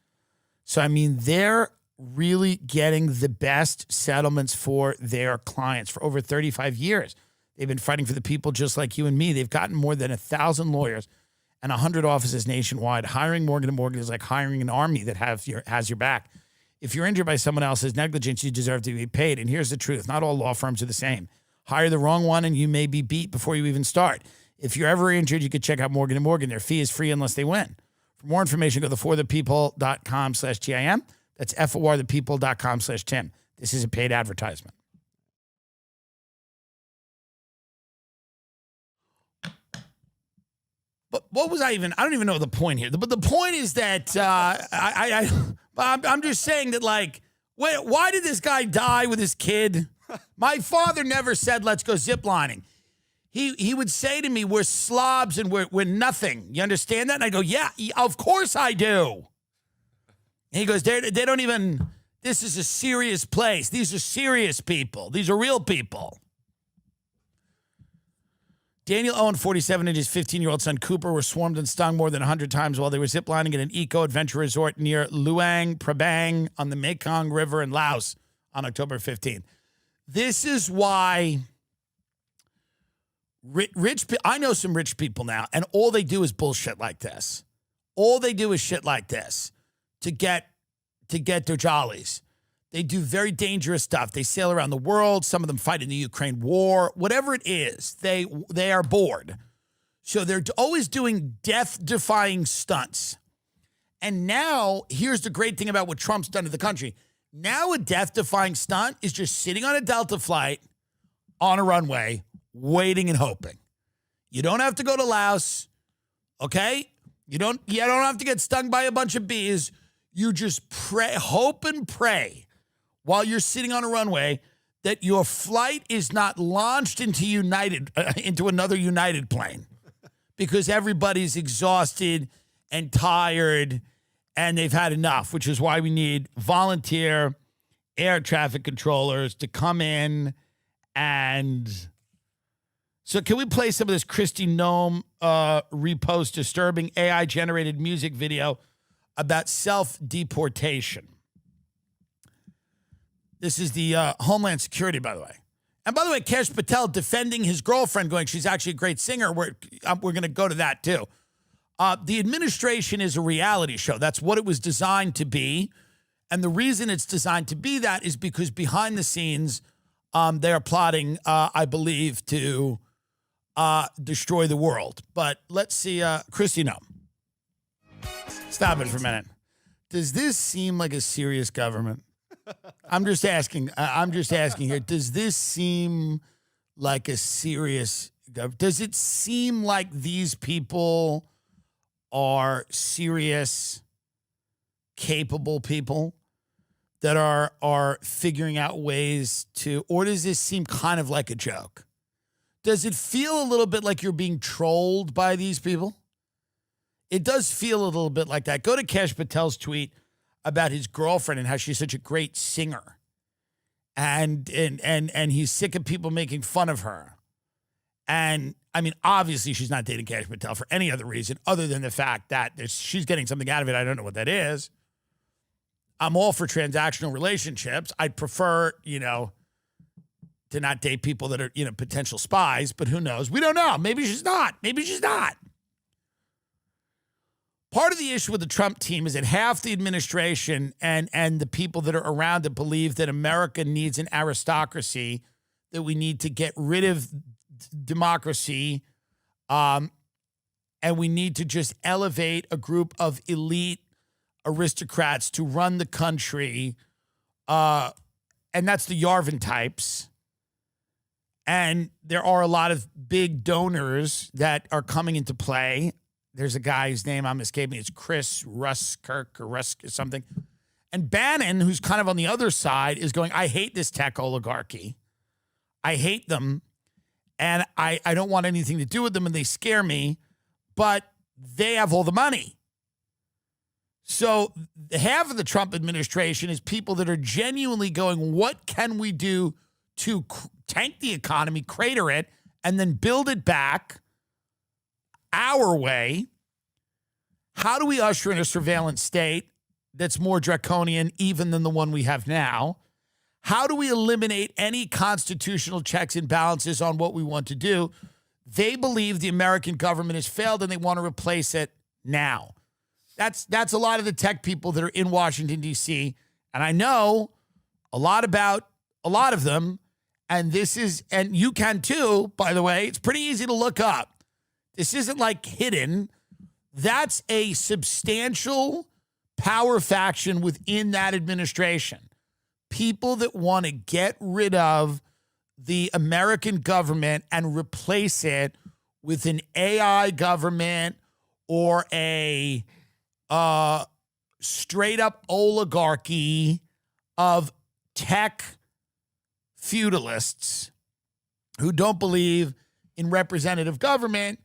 So, I mean, they're really getting the best settlements for their clients for over 35 years. They've been fighting for the people just like you and me. They've gotten more than 1,000 lawyers and 100 offices nationwide. Hiring Morgan & Morgan is like hiring an army that has your back. If you're injured by someone else's negligence, you deserve to be paid. And here's the truth. Not all law firms are the same. Hire the wrong one and you may be beat before you even start. If you're ever injured, you could check out Morgan & Morgan. Their fee is free unless they win. For more information, go to forthepeople.com/TIM. That's forthepeople.com/Tim. This is a paid advertisement. But what was I don't even know the point here. But the point is that I'm just saying that, like, wait, why did this guy die with his kid? My father never said, let's go ziplining. He would say to me, we're slobs and we're nothing. You understand that? And I go, yeah, of course I do. And he goes, they don't even, this is a serious place. These are serious people. These are real people. Daniel Owen, 47, and his 15-year-old son Cooper were swarmed and stung more than 100 times while they were ziplining at an eco-adventure resort near Luang Prabang on the Mekong River in Laos on October 15th. This is why I know some rich people now, and all they do is bullshit like this. All they do is shit like this to get their jollies. They do very dangerous stuff. They sail around the world. Some of them fight in the Ukraine war. Whatever it is, they are bored. So they're always doing death-defying stunts. And now, here's the great thing about what Trump's done to the country. Now a death-defying stunt is just sitting on a Delta flight on a runway, waiting and hoping. You don't have to go to Laos, okay? You don't have to get stung by a bunch of bees. You just pray, hope and pray while you're sitting on a runway that your flight is not launched into another United plane because everybody's exhausted and tired and they've had enough, which is why we need volunteer air traffic controllers to come in and So can we play some of this Kristi Noem repost disturbing AI-generated music video about self-deportation? This is the Homeland Security, by the way. And by the way, Kesh Patel defending his girlfriend, going, she's actually a great singer. We're going to go to that, too. The administration is a reality show. That's what it was designed to be. And the reason it's designed to be that is because behind the scenes, they are plotting, I believe, to destroy the world. But let's see, Kristi Noem. Stop it for a minute. Does this seem like a serious government? I'm just asking here. Does this seem like a serious government? Does it seem like these people are serious, capable people that are figuring out ways to, or does this seem kind of like a joke? Does it feel a little bit like you're being trolled by these people? It does feel a little bit like that. Go to Kesh Patel's tweet about his girlfriend and how she's such a great singer. And he's sick of people making fun of her. And I mean, obviously she's not dating Kesh Patel for any other reason other than the fact that she's getting something out of it. I don't know what that is. I'm all for transactional relationships. I'd prefer, to not date people that are, potential spies, but who knows? We don't know. Maybe she's not. Part of the issue with the Trump team is that half the administration and the people that are around it believe that America needs an aristocracy, that we need to get rid of democracy, and we need to just elevate a group of elite aristocrats to run the country, and that's the Yarvin types. And there are a lot of big donors that are coming into play. There's a guy whose name I'm escaping. It's Chris Ruskirk or Rusk or something. And Bannon, who's kind of on the other side, is going, I hate this tech oligarchy. I hate them. And I don't want anything to do with them, and they scare me. But they have all the money. So half of the Trump administration is people that are genuinely going, what can we do to tank the economy, crater it, and then build it back our way? How do we usher in a surveillance state that's more draconian even than the one we have now? How do we eliminate any constitutional checks and balances on what we want to do? They believe the American government has failed and they want to replace it now. That's a lot of the tech people that are in Washington, D.C. And I know a lot about a lot of them. And you can too, by the way. It's pretty easy to look up. This isn't like hidden. That's a substantial power faction within that administration. People that want to get rid of the American government and replace it with an AI government or a straight up oligarchy of tech feudalists who don't believe in representative government.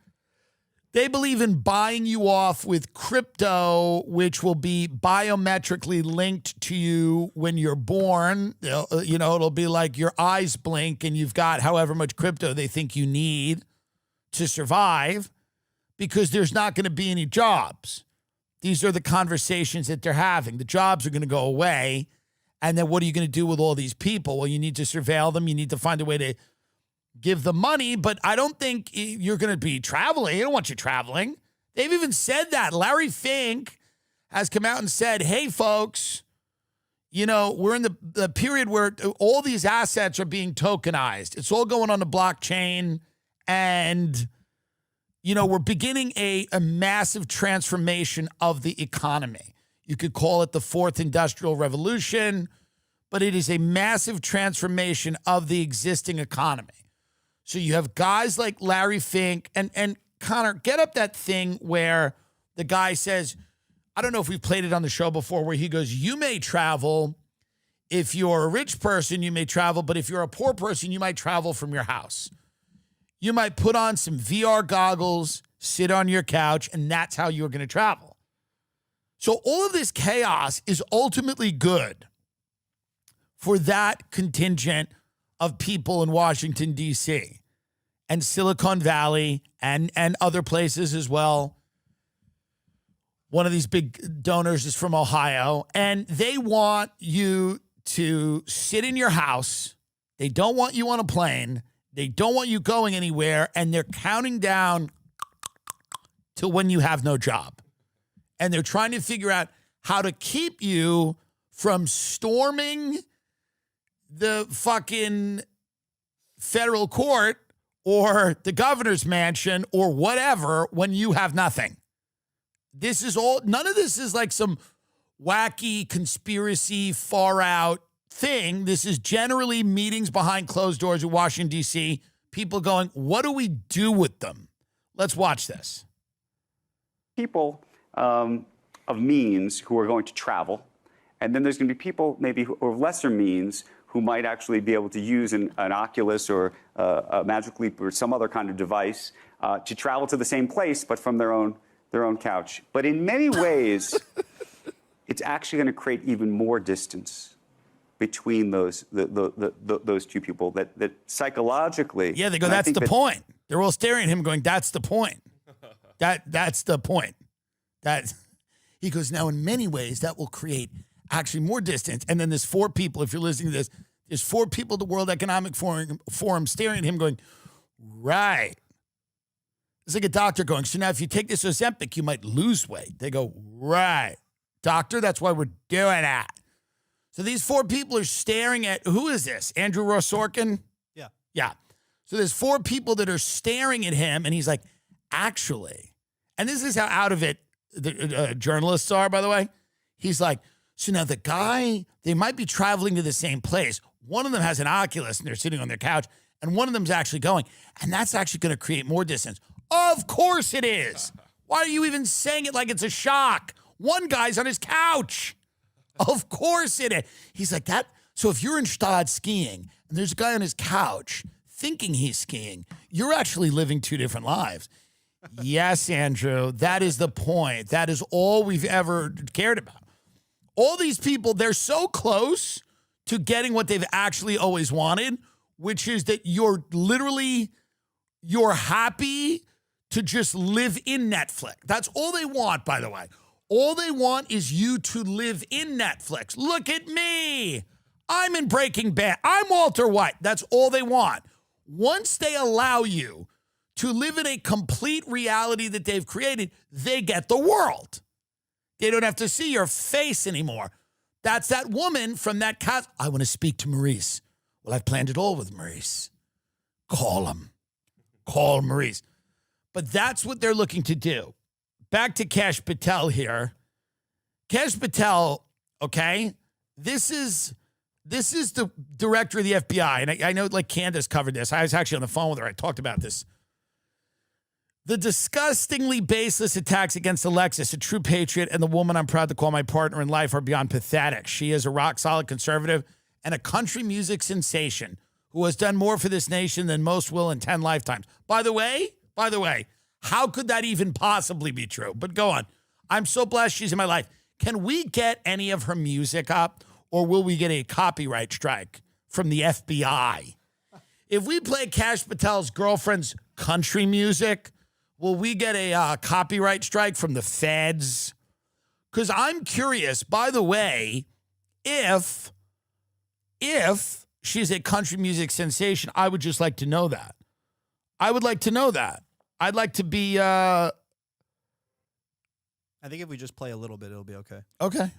They believe in buying you off with crypto, which will be biometrically linked to you when you're born. It'll be like your eyes blink and you've got however much crypto they think you need to survive, because there's not going to be any jobs. These are the conversations that they're having. The jobs are going to go away. And then what are you going to do with all these people? Well, you need to surveil them. You need to find a way to give them money. But I don't think you're going to be traveling. I don't want you traveling. They've even said that. Larry Fink has come out and said, hey, folks, we're in the period where all these assets are being tokenized. It's all going on the blockchain. And, we're beginning a massive transformation of the economy. You could call it the fourth industrial revolution, but it is a massive transformation of the existing economy. So you have guys like Larry Fink and Connor, get up that thing where the guy says, I don't know if we've played it on the show before, where he goes, you may travel. If you're a rich person, you may travel, but if you're a poor person, you might travel from your house. You might put on some VR goggles, sit on your couch, and that's how you're going to travel. So all of this chaos is ultimately good for that contingent of people in Washington, D.C. and Silicon Valley and other places as well. One of these big donors is from Ohio, and they want you to sit in your house. They don't want you on a plane. They don't want you going anywhere, and they're counting down to when you have no job. And they're trying to figure out how to keep you from storming the fucking federal court or the governor's mansion or whatever when you have nothing. This is all, none of this is like some wacky conspiracy far out thing. This is generally meetings behind closed doors in Washington, D.C., people going, what do we do with them? Let's watch this. People of means who are going to travel, and then there's going to be people maybe who of lesser means who might actually be able to use an Oculus or a Magic Leap or some other kind of device to travel to the same place, but from their own couch. But in many ways, it's actually going to create even more distance between those two people. That psychologically, yeah, they go. That's the point. They're all staring at him, going, "That's the point. That's the point." He goes, now in many ways that will create actually more distance. And then there's four people, if you're listening to this, there's four people at the World Economic Forum staring at him going, right. It's like a doctor going, so now if you take this Ozempic, you might lose weight. They go, right. Doctor, that's why we're doing that. So these four people are staring at, who is this? Andrew Ross Sorkin? Yeah. Yeah. So there's four people that are staring at him, and he's like, actually, and this is how out of it the journalists are, by the way. He's like, so now the guy, they might be traveling to the same place. One of them has an Oculus, and they're sitting on their couch, and one of them's actually going, and that's actually going to create more distance. Of course it is. Why are you even saying it like it's a shock? One guy's on his couch. Of course it is. He's like that. So if you're in Stad skiing and there's a guy on his couch thinking he's skiing, you're actually living two different lives. Yes, Andrew, that is the point. That is all we've ever cared about. All these people, they're so close to getting what they've actually always wanted, which is that you're happy to just live in Netflix. That's all they want, by the way. All they want is you to live in Netflix. Look at me. I'm in Breaking Bad. I'm Walter White. That's all they want. Once they allow you to live in a complete reality that they've created, they get the world. They don't have to see your face anymore. That's that woman from that cast. I want to speak to Maurice. Well, I've planned it all with Maurice. Call him. Call Maurice. But that's what they're looking to do. Back to Kash Patel here. Kash Patel, okay, this is the director of the FBI. And I know, like, Candace covered this. I was actually on the phone with her. I talked about this. The disgustingly baseless attacks against Alexis, a true patriot, and the woman I'm proud to call my partner in life are beyond pathetic. She is a rock-solid conservative and a country music sensation who has done more for this nation than most will in 10 lifetimes. By the way, how could that even possibly be true? But go on. I'm so blessed she's in my life. Can we get any of her music up, or will we get a copyright strike from the FBI? If we play Kash Patel's girlfriend's country music, will we get a copyright strike from the feds? Because I'm curious, by the way, if she's a country music sensation, I would just like to know that. I would like to know that. I'd like to be... I think if we just play a little bit, it'll be okay. Okay.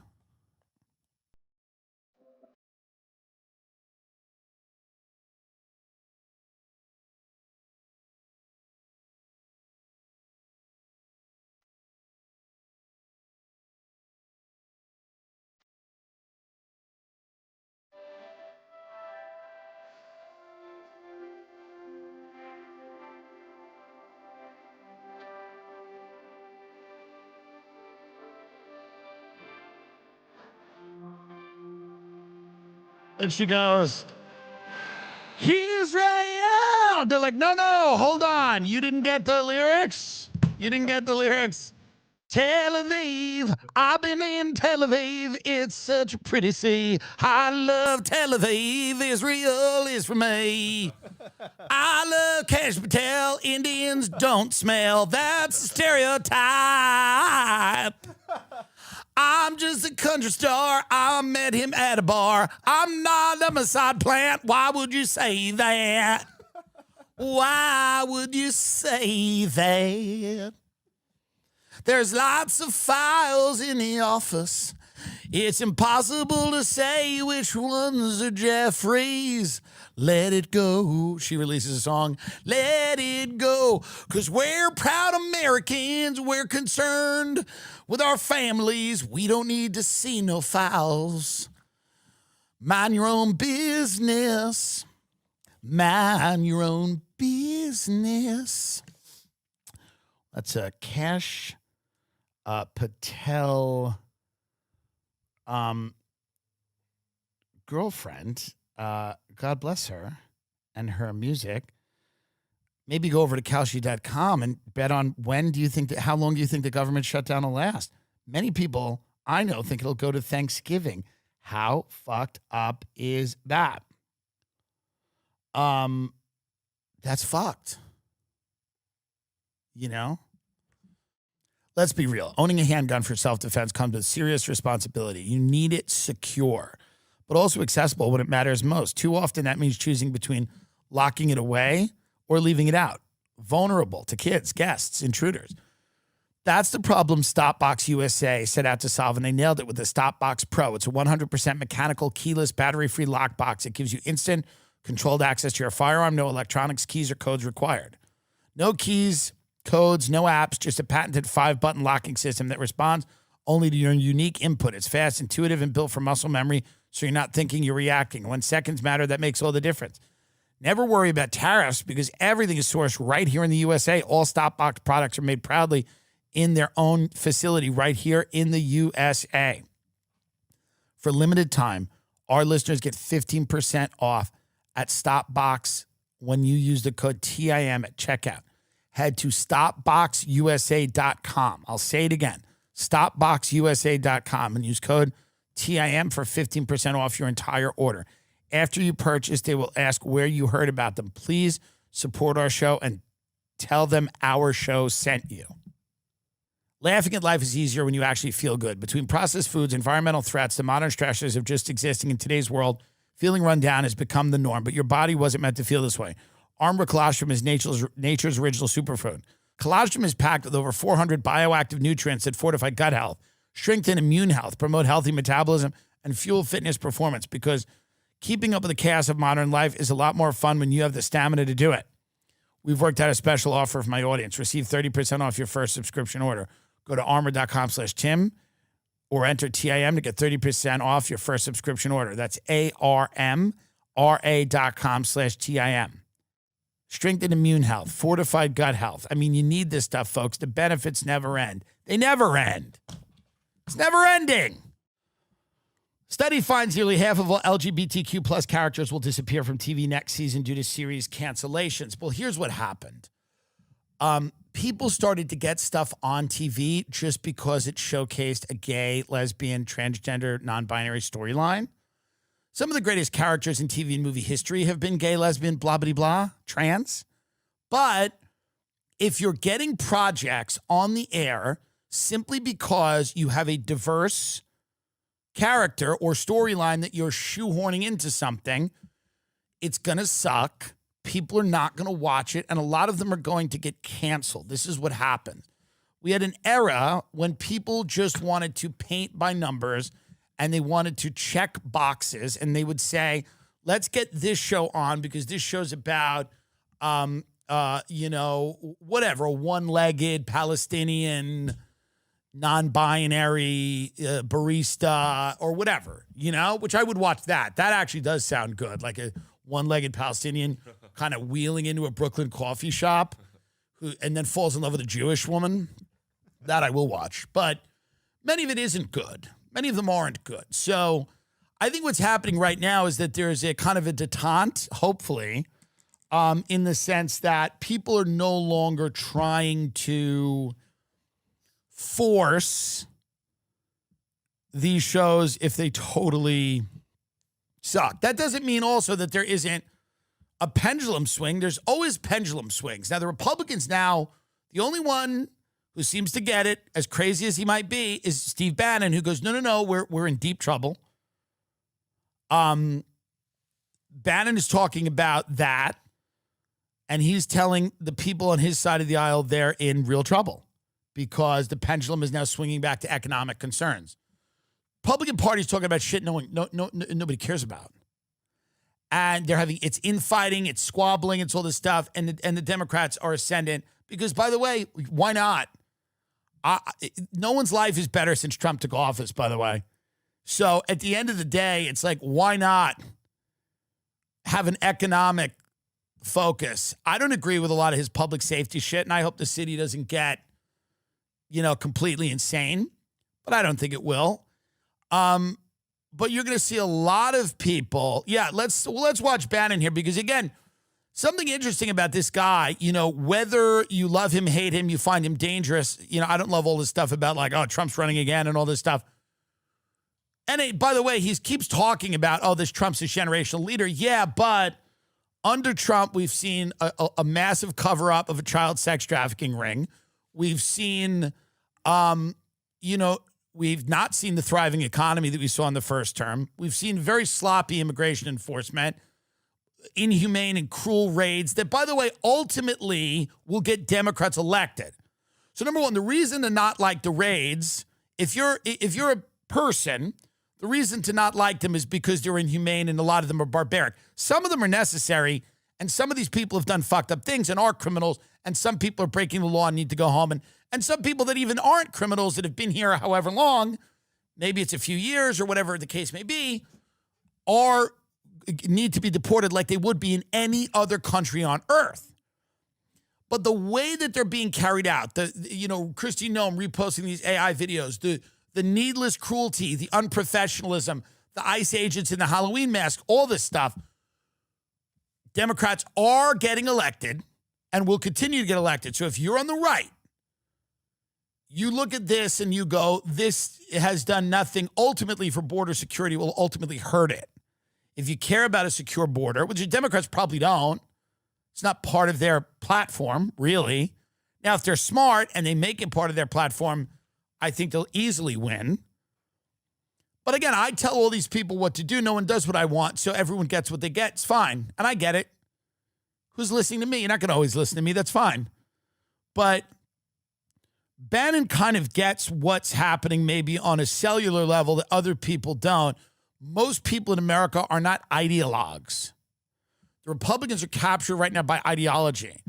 And she goes, he's right out. They're like, no, hold on. You didn't get the lyrics? You didn't get the lyrics? Tel Aviv, I've been in Tel Aviv. It's such a pretty sea. I love Tel Aviv. Israel is for me. I love Cash Patel. Indians don't smell. That's a stereotype. I'm just a country star. I met him at a bar. I'm not a Mossad plant. Why would you say that? Why would you say that? There's lots of files in the office. It's impossible to say which ones are Jeffrey's. Let it go. She releases a song, Let It Go. Because we're proud Americans. We're concerned with our families. We don't need to see no files. Mind your own business. Mind your own business. That's a Cash Patel girlfriend. God bless her and her music. Maybe go over to Kalshi.com and bet on how long do you think the government shutdown will last? Many people I know think it'll go to Thanksgiving. How fucked up is that? That's fucked. You know? Let's be real. Owning a handgun for self-defense comes with serious responsibility. You need it secure, but also accessible when it matters most. Too often that means choosing between locking it away or leaving it out. Vulnerable to kids, guests, intruders. That's the problem Stopbox USA set out to solve, and they nailed it with the Stopbox Pro. It's a 100% mechanical, keyless, battery-free lockbox. It gives you instant, controlled access to your firearm. No electronics, keys, or codes required. No keys, codes, no apps, just a patented 5-button locking system that responds only to your unique input. It's fast, intuitive, and built for muscle memory, so you're not thinking, you're reacting. When seconds matter, that makes all the difference. Never worry about tariffs because everything is sourced right here in the USA. All Stopbox products are made proudly in their own facility right here in the USA. For limited time, our listeners get 15% off at Stopbox when you use the code TIM at checkout. Head to stopboxusa.com. I'll say it again, stopboxusa.com, and use code TIM for 15% off your entire order. After you purchase, they will ask where you heard about them. Please support our show and tell them our show sent you. Laughing at life is easier when you actually feel good. Between processed foods, environmental threats, the modern stressors of just existing in today's world, feeling run down has become the norm, but your body wasn't meant to feel this way. Armor colostrum is nature's original superfood. Colostrum is packed with over 400 bioactive nutrients that fortify gut health, strengthen immune health, promote healthy metabolism, and fuel fitness performance, because keeping up with the chaos of modern life is a lot more fun when you have the stamina to do it. We've worked out a special offer for my audience. Receive 30% off your first subscription order. Go to armor.com/Tim or enter TIM to get 30% off your first subscription order. That's ARMRA.com/TIM. Strengthen immune health, fortified gut health. I mean, you need this stuff, folks. The benefits never end. They never end. It's never ending. Study finds nearly half of all LGBTQ plus characters will disappear from TV next season due to series cancellations. Well, here's what happened. People started to get stuff on TV just because it showcased a gay, lesbian, transgender, non-binary storyline. Some of the greatest characters in TV and movie history have been gay, lesbian, blah, blah, blah, trans. But if you're getting projects on the air simply because you have a diverse character or storyline that you're shoehorning into something, it's going to suck. People are not going to watch it, and a lot of them are going to get canceled. This is what happened. We had an era when people just wanted to paint by numbers and they wanted to check boxes, and they would say, let's get this show on because this show's about, whatever, a one-legged Palestinian non-binary barista or whatever, which I would watch that. That actually does sound good, like a one-legged Palestinian kind of wheeling into a Brooklyn coffee shop and then falls in love with a Jewish woman. That I will watch. But many of it isn't good. Many of them aren't good. So I think what's happening right now is that there's a kind of a detente, hopefully, in the sense that people are no longer trying to force these shows if they totally suck. That doesn't mean also that there isn't a pendulum swing. There's always pendulum swings. Now, the Republicans now, the only one who seems to get it, as crazy as he might be, is Steve Bannon, who goes, no, we're in deep trouble. Bannon is talking about that, and he's telling the people on his side of the aisle they're in real trouble because the pendulum is now swinging back to economic concerns. Republican Party's talking about shit nobody cares about. And they're having, it's infighting, it's squabbling, it's all this stuff, and the Democrats are ascendant because, by the way, why not? No one's life is better since Trump took office, by the way. So at the end of the day, it's like, why not have an economic focus? I don't agree with a lot of his public safety shit, and I hope the city doesn't get, completely insane, but I don't think it will. But you're going to see a lot of people. Yeah, let's watch Bannon here because, again, something interesting about this guy, whether you love him, hate him, you find him dangerous. I don't love all this stuff about like, oh, Trump's running again and all this stuff. And by the way, he keeps talking about, oh, this Trump's a generational leader. Yeah, but under Trump, we've seen a massive cover-up of a child sex trafficking ring. We've seen, we've not seen the thriving economy that we saw in the first term. We've seen very sloppy immigration enforcement, inhumane and cruel raids that, by the way, ultimately will get Democrats elected. So number one, the reason to not like the raids, if you're a person, the reason to not like them is because they're inhumane and a lot of them are barbaric. Some of them are necessary, and some of these people have done fucked up things and are criminals, and some people are breaking the law and need to go home. And some people that even aren't criminals that have been here however long, maybe it's a few years or whatever the case may be, need to be deported like they would be in any other country on earth. But the way that they're being carried out, Kristi Noem reposting these AI videos, the needless cruelty, the unprofessionalism, the ICE agents in the Halloween mask, all this stuff, Democrats are getting elected and will continue to get elected. So if you're on the right, you look at this and you go, this has done nothing ultimately for border security, will ultimately hurt it. If you care about a secure border, which the Democrats probably don't, it's not part of their platform, really. Now, if they're smart and they make it part of their platform, I think they'll easily win. But again, I tell all these people what to do. No one does what I want, so everyone gets what they get. It's fine. And I get it. Who's listening to me? You're not going to always listen to me. That's fine. But Bannon kind of gets what's happening maybe on a cellular level that other people don't. Most people in America are not ideologues. The Republicans are captured right now by ideology.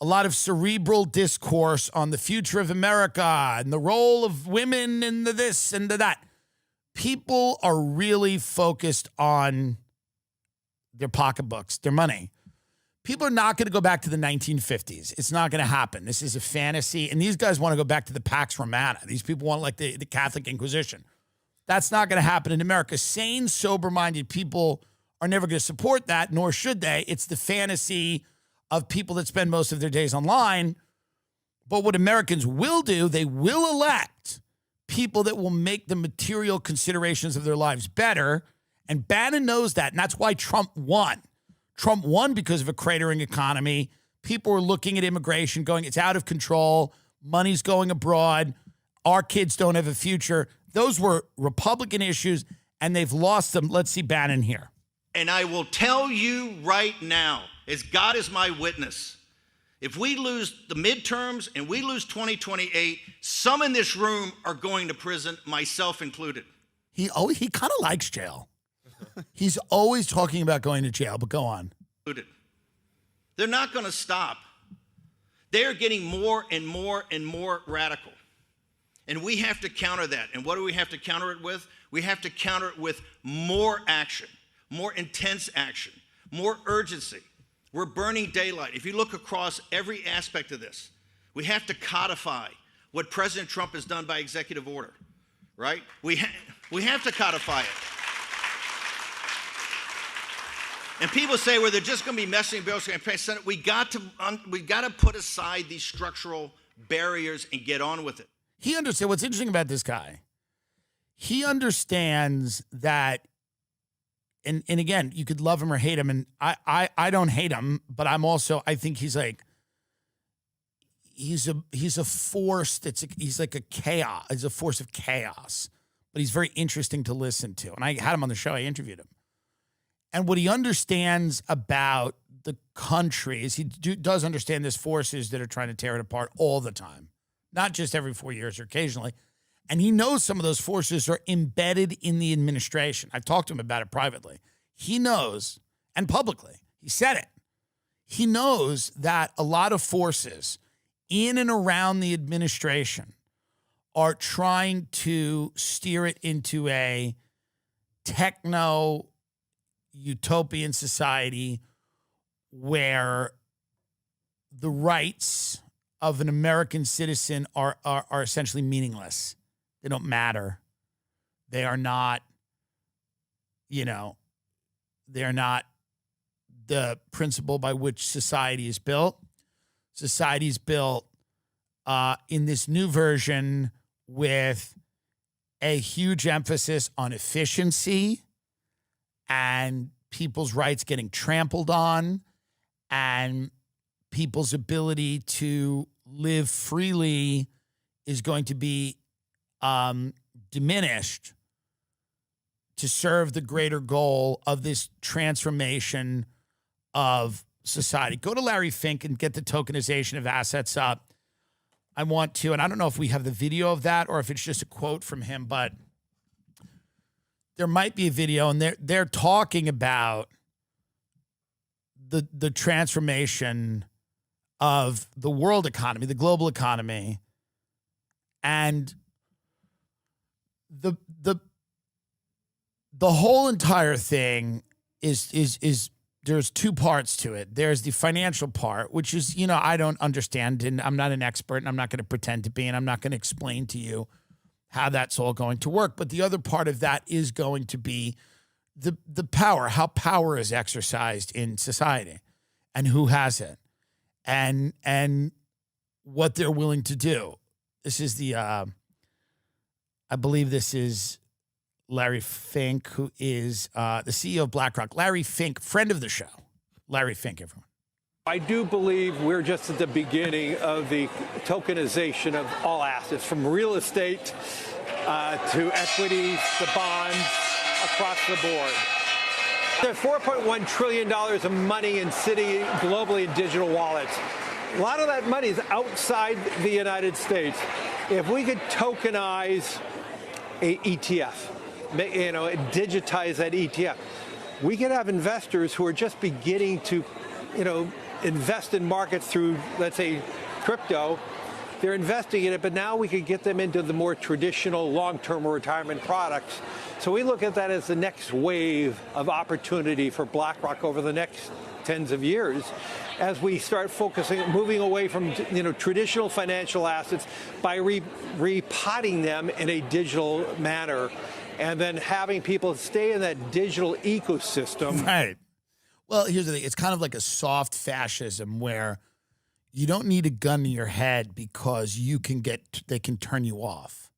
A lot of cerebral discourse on the future of America and the role of women and the this and the that. People are really focused on their pocketbooks, their money. People are not going to go back to the 1950s. It's not going to happen. This is a fantasy. And these guys want to go back to the Pax Romana. These people want like the Catholic Inquisition. That's not going to happen in America. Sane, sober-minded people are never going to support that, nor should they. It's the fantasy of people that spend most of their days online. But what Americans will do, they will elect people that will make the material considerations of their lives better. And Bannon knows that. And that's why Trump won. Trump won because of a cratering economy. People are looking at immigration going, it's out of control. Money's going abroad. Our kids don't have a future. Those were Republican issues, and they've lost them. Let's see Bannon here. And I will tell you right now, as God is my witness, if we lose the midterms and we lose 2028, some in this room are going to prison, myself included. He kind of likes jail. He's always talking about going to jail, but go on. They're not going to stop. They're getting more and more and more radical. And we have to counter that. And what do we have to counter it with? We have to counter it with more action, more intense action, more urgency. We're burning daylight. If you look across every aspect of this, we have to codify what President Trump has done by executive order, right? We have to codify it. And people say, well, they're just going to be messing bills. We got to put aside these structural barriers and get on with it. He understands what's interesting about this guy. He understands that, and again, you could love him or hate him, and I don't hate him, but I think he's like, he's a force he's like a chaos. He's a force of chaos, but he's very interesting to listen to. And I had him on the show. I interviewed him. And what he understands about the country is he does understand there's forces that are trying to tear it apart all the time, not just every 4 years or occasionally. And he knows some of those forces are embedded in the administration. I've talked to him about it privately. He knows, and publicly, he said it. He knows that a lot of forces in and around the administration are trying to steer it into a techno utopian society where the rights of an American citizen are essentially meaningless. They don't matter. They are not, they're not the principle by which society is built. Society is built in this new version with a huge emphasis on efficiency and people's rights getting trampled on and people's ability to live freely is going to be diminished to serve the greater goal of this transformation of society. Go to Larry Fink and get the tokenization of assets up. I want to, and I don't know if we have the video of that or if it's just a quote from him, but there might be a video, and they're talking about the transformation of the world economy, the global economy, and the whole entire thing is there's two parts to it. There's the financial part, which is, I don't understand, and I'm not an expert, and I'm not going to pretend to be, and I'm not going to explain to you how that's all going to work. But the other part of that is going to be the power, how power is exercised in society and who has it and what they're willing to do. This is I believe this is Larry Fink, who is the CEO of BlackRock. Larry Fink, friend of the show. Larry Fink, everyone. I do believe we're just at the beginning of the tokenization of all assets, from real estate to equities to bonds across the board. There's $4.1 trillion of money sitting globally in digital wallets. A lot of that money is outside the United States. If we could tokenize an ETF, digitize that ETF, we could have investors who are just beginning to, invest in markets through, let's say, crypto. They're investing in it, but now we could get them into the more traditional long-term retirement products. So we look at that as the next wave of opportunity for BlackRock over the next tens of years as we start moving away from traditional financial assets by repotting them in a digital manner and then having people stay in that digital ecosystem. Right. Well, here's the thing. It's kind of like a soft fascism where you don't need a gun to your head because they can turn you off.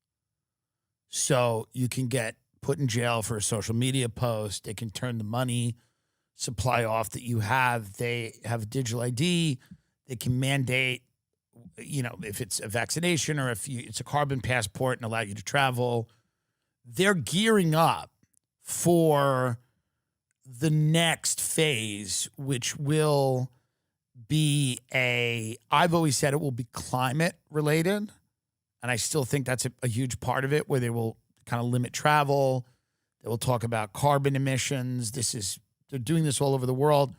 So you can get put in jail for a social media post. They can turn the money supply off that you have. They have a digital ID. They can mandate, if it's a vaccination or if it's a carbon passport and allow you to travel. They're gearing up for the next phase, which will be I've always said it will be climate related. And I still think that's a huge part of it, where they will kind of limit travel. They will talk about carbon emissions. They're doing this all over the world.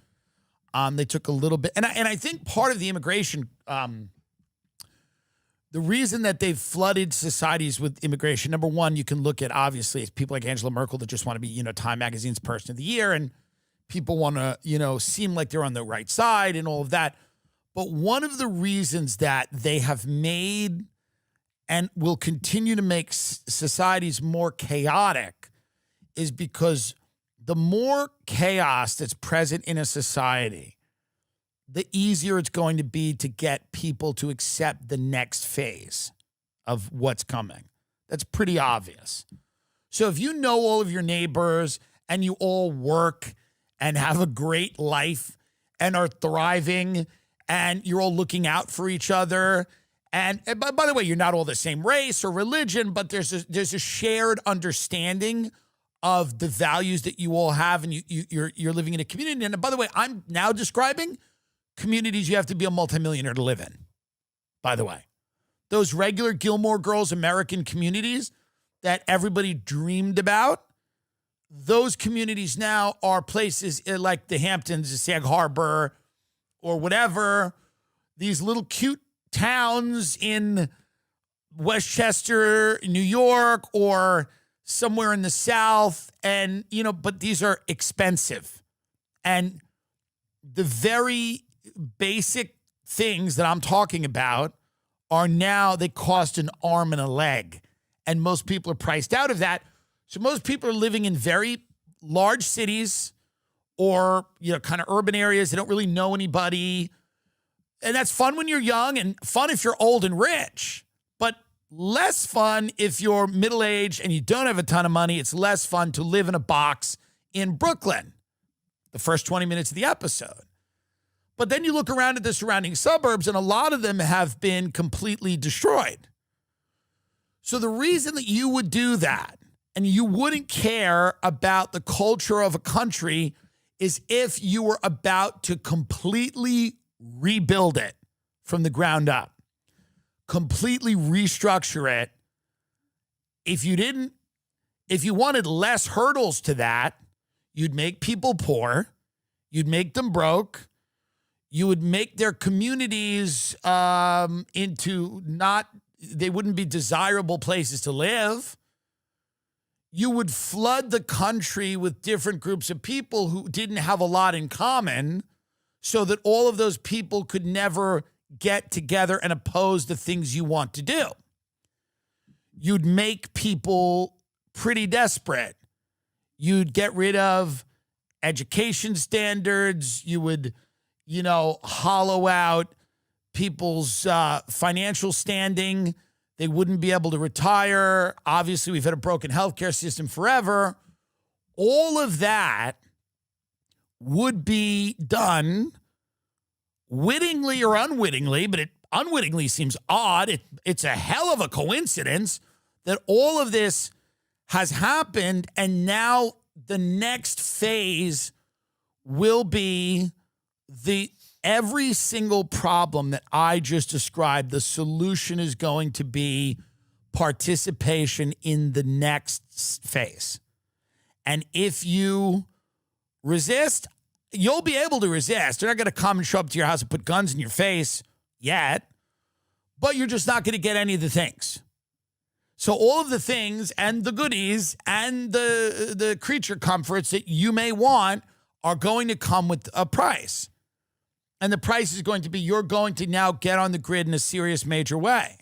They took a little bit, and I think part of the immigration, the reason that they've flooded societies with immigration, number one, you can look at, obviously, it's people like Angela Merkel that just want to be, Time Magazine's Person of the Year, and people want to, seem like they're on the right side and all of that. But one of the reasons that they have made and will continue to make societies more chaotic is because the more chaos that's present in a society, the easier it's going to be to get people to accept the next phase of what's coming. That's pretty obvious. So if you know all of your neighbors and you all work and have a great life and are thriving and you're all looking out for each other, and by the way, you're not all the same race or religion, but there's a shared understanding of the values that you all have, and you're living in a community. And by the way, I'm now describing communities you have to be a multimillionaire to live in, by the way. Those regular Gilmore Girls American communities that everybody dreamed about, those communities now are places like the Hamptons, Sag Harbor, or whatever, these little cute towns in Westchester, New York, or somewhere in the South. And, but these are expensive. And the very basic things that I'm talking about are now, they cost an arm and a leg. And most people are priced out of that. So most people are living in very large cities or, kind of urban areas. They don't really know anybody. And that's fun when you're young and fun if you're old and rich, but less fun if you're middle-aged and you don't have a ton of money. It's less fun to live in a box in Brooklyn, the first 20 minutes of the episode. But then you look around at the surrounding suburbs, and a lot of them have been completely destroyed. So the reason that you would do that and you wouldn't care about the culture of a country is if you were about to completely rebuild it from the ground up, completely restructure it. If you wanted less hurdles to that, you'd make people poor, you'd make them broke, you would make their communities they wouldn't be desirable places to live. You would flood the country with different groups of people who didn't have a lot in common, so that all of those people could never get together and oppose the things you want to do. You'd make people pretty desperate. You'd get rid of education standards. You would, hollow out people's financial standing. They wouldn't be able to retire. Obviously, we've had a broken healthcare system forever. All of that would be done wittingly or unwittingly, but it unwittingly seems odd. It's a hell of a coincidence that all of this has happened, and now the next phase will be every single problem that I just described. The solution is going to be participation in the next phase. And if you resist, you'll be able to resist. They're not going to come and show up to your house and put guns in your face yet, but you're just not going to get any of the things. So all of the things and the goodies and the creature comforts that you may want are going to come with a price. And the price is going to be, you're going to now get on the grid in a serious, major way.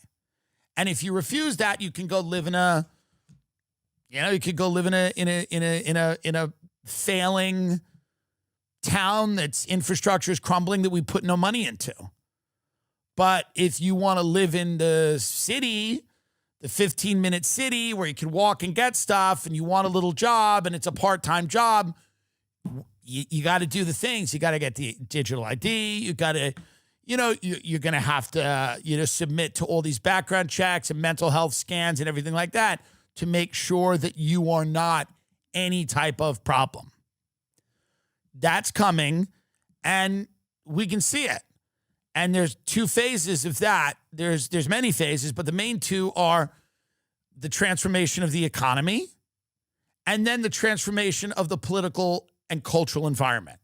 And if you refuse that, you can go live in a failing town that's infrastructure is crumbling that we put no money into. But if you want to live in the city, the 15-minute city where you can walk and get stuff, and you want a little job and it's a part-time job, you got to do the things. You got to get the digital ID. You got to, you're going to have to, submit to all these background checks and mental health scans and everything like that to make sure that you are not any type of problem. That's coming, and we can see it. And there's two phases of that. There's many phases, but the main two are the transformation of the economy and then the transformation of the political and cultural environment.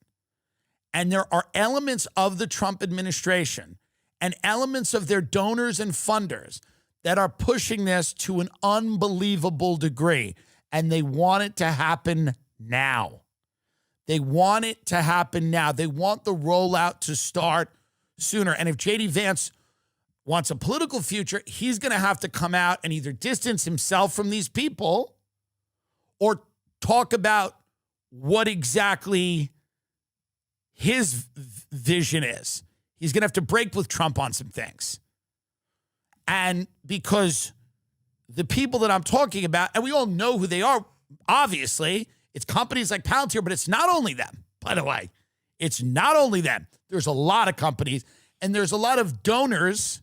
And there are elements of the Trump administration and elements of their donors and funders that are pushing this to an unbelievable degree. And they want it to happen now. They want it to happen now. They want the rollout to start sooner. And if J.D. Vance wants a political future, he's going to have to come out and either distance himself from these people or talk about what exactly his vision is. He's going to have to break with Trump on some things. And because the people that I'm talking about, and we all know who they are, obviously, it's companies like Palantir, but it's not only them, by the way. It's not only them. There's a lot of companies, and there's a lot of donors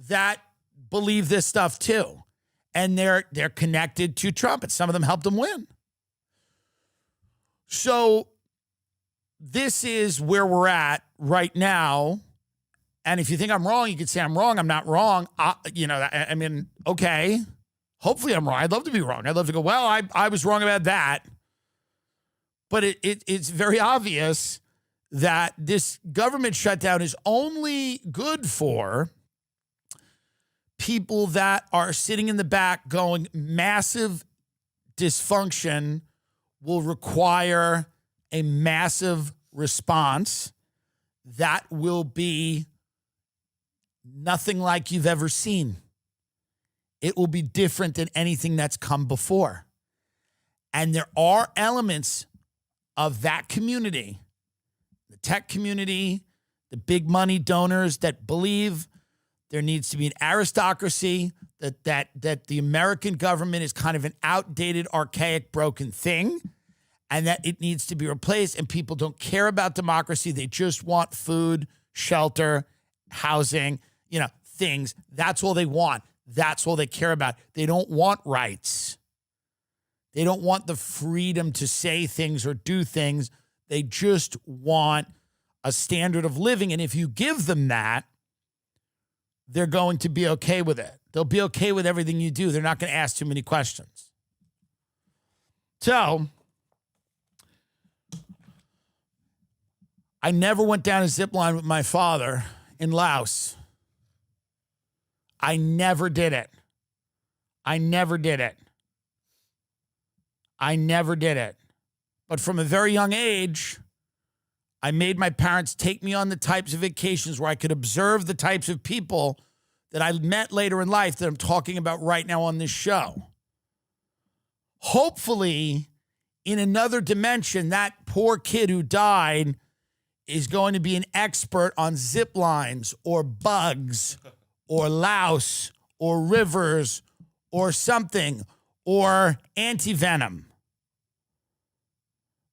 that believe this stuff too. And they're connected to Trump, and some of them helped him win. So this is where we're at right now. And if you think I'm wrong, you could say I'm wrong. I'm not wrong. I mean, okay. Hopefully I'm wrong. I'd love to be wrong. I'd love to go, well, I was wrong about that. But it's very obvious that this government shutdown is only good for people that are sitting in the back going, massive dysfunction will require a massive response that will be nothing like you've ever seen. It will be different than anything that's come before. And there are elements of that community, the tech community, the big money donors that believe there needs to be an aristocracy, that the American government is kind of an outdated, archaic, broken thing, and that it needs to be replaced, and people don't care about democracy. They just want food, shelter, housing, things. That's all they want. That's all they care about. They don't want rights. They don't want the freedom to say things or do things. They just want a standard of living. And if you give them that, they're going to be okay with it. They'll be okay with everything you do. They're not going to ask too many questions. So I never went down a zip line with my father in Laos. I never did it. I never did it. I never did it. But from a very young age, I made my parents take me on the types of vacations where I could observe the types of people that I met later in life that I'm talking about right now on this show. Hopefully, in another dimension, that poor kid who died is going to be an expert on zip lines or bugs or Laos or rivers or something or anti-venom.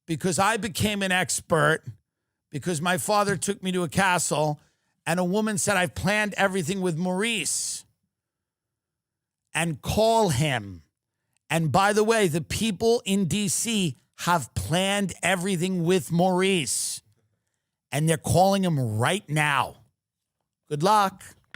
Because I became an expert because my father took me to a castle and a woman said, I've planned everything with Maurice. And call him. And by the way, the people in D.C. have planned everything with Maurice. And they're calling him right now. Good luck.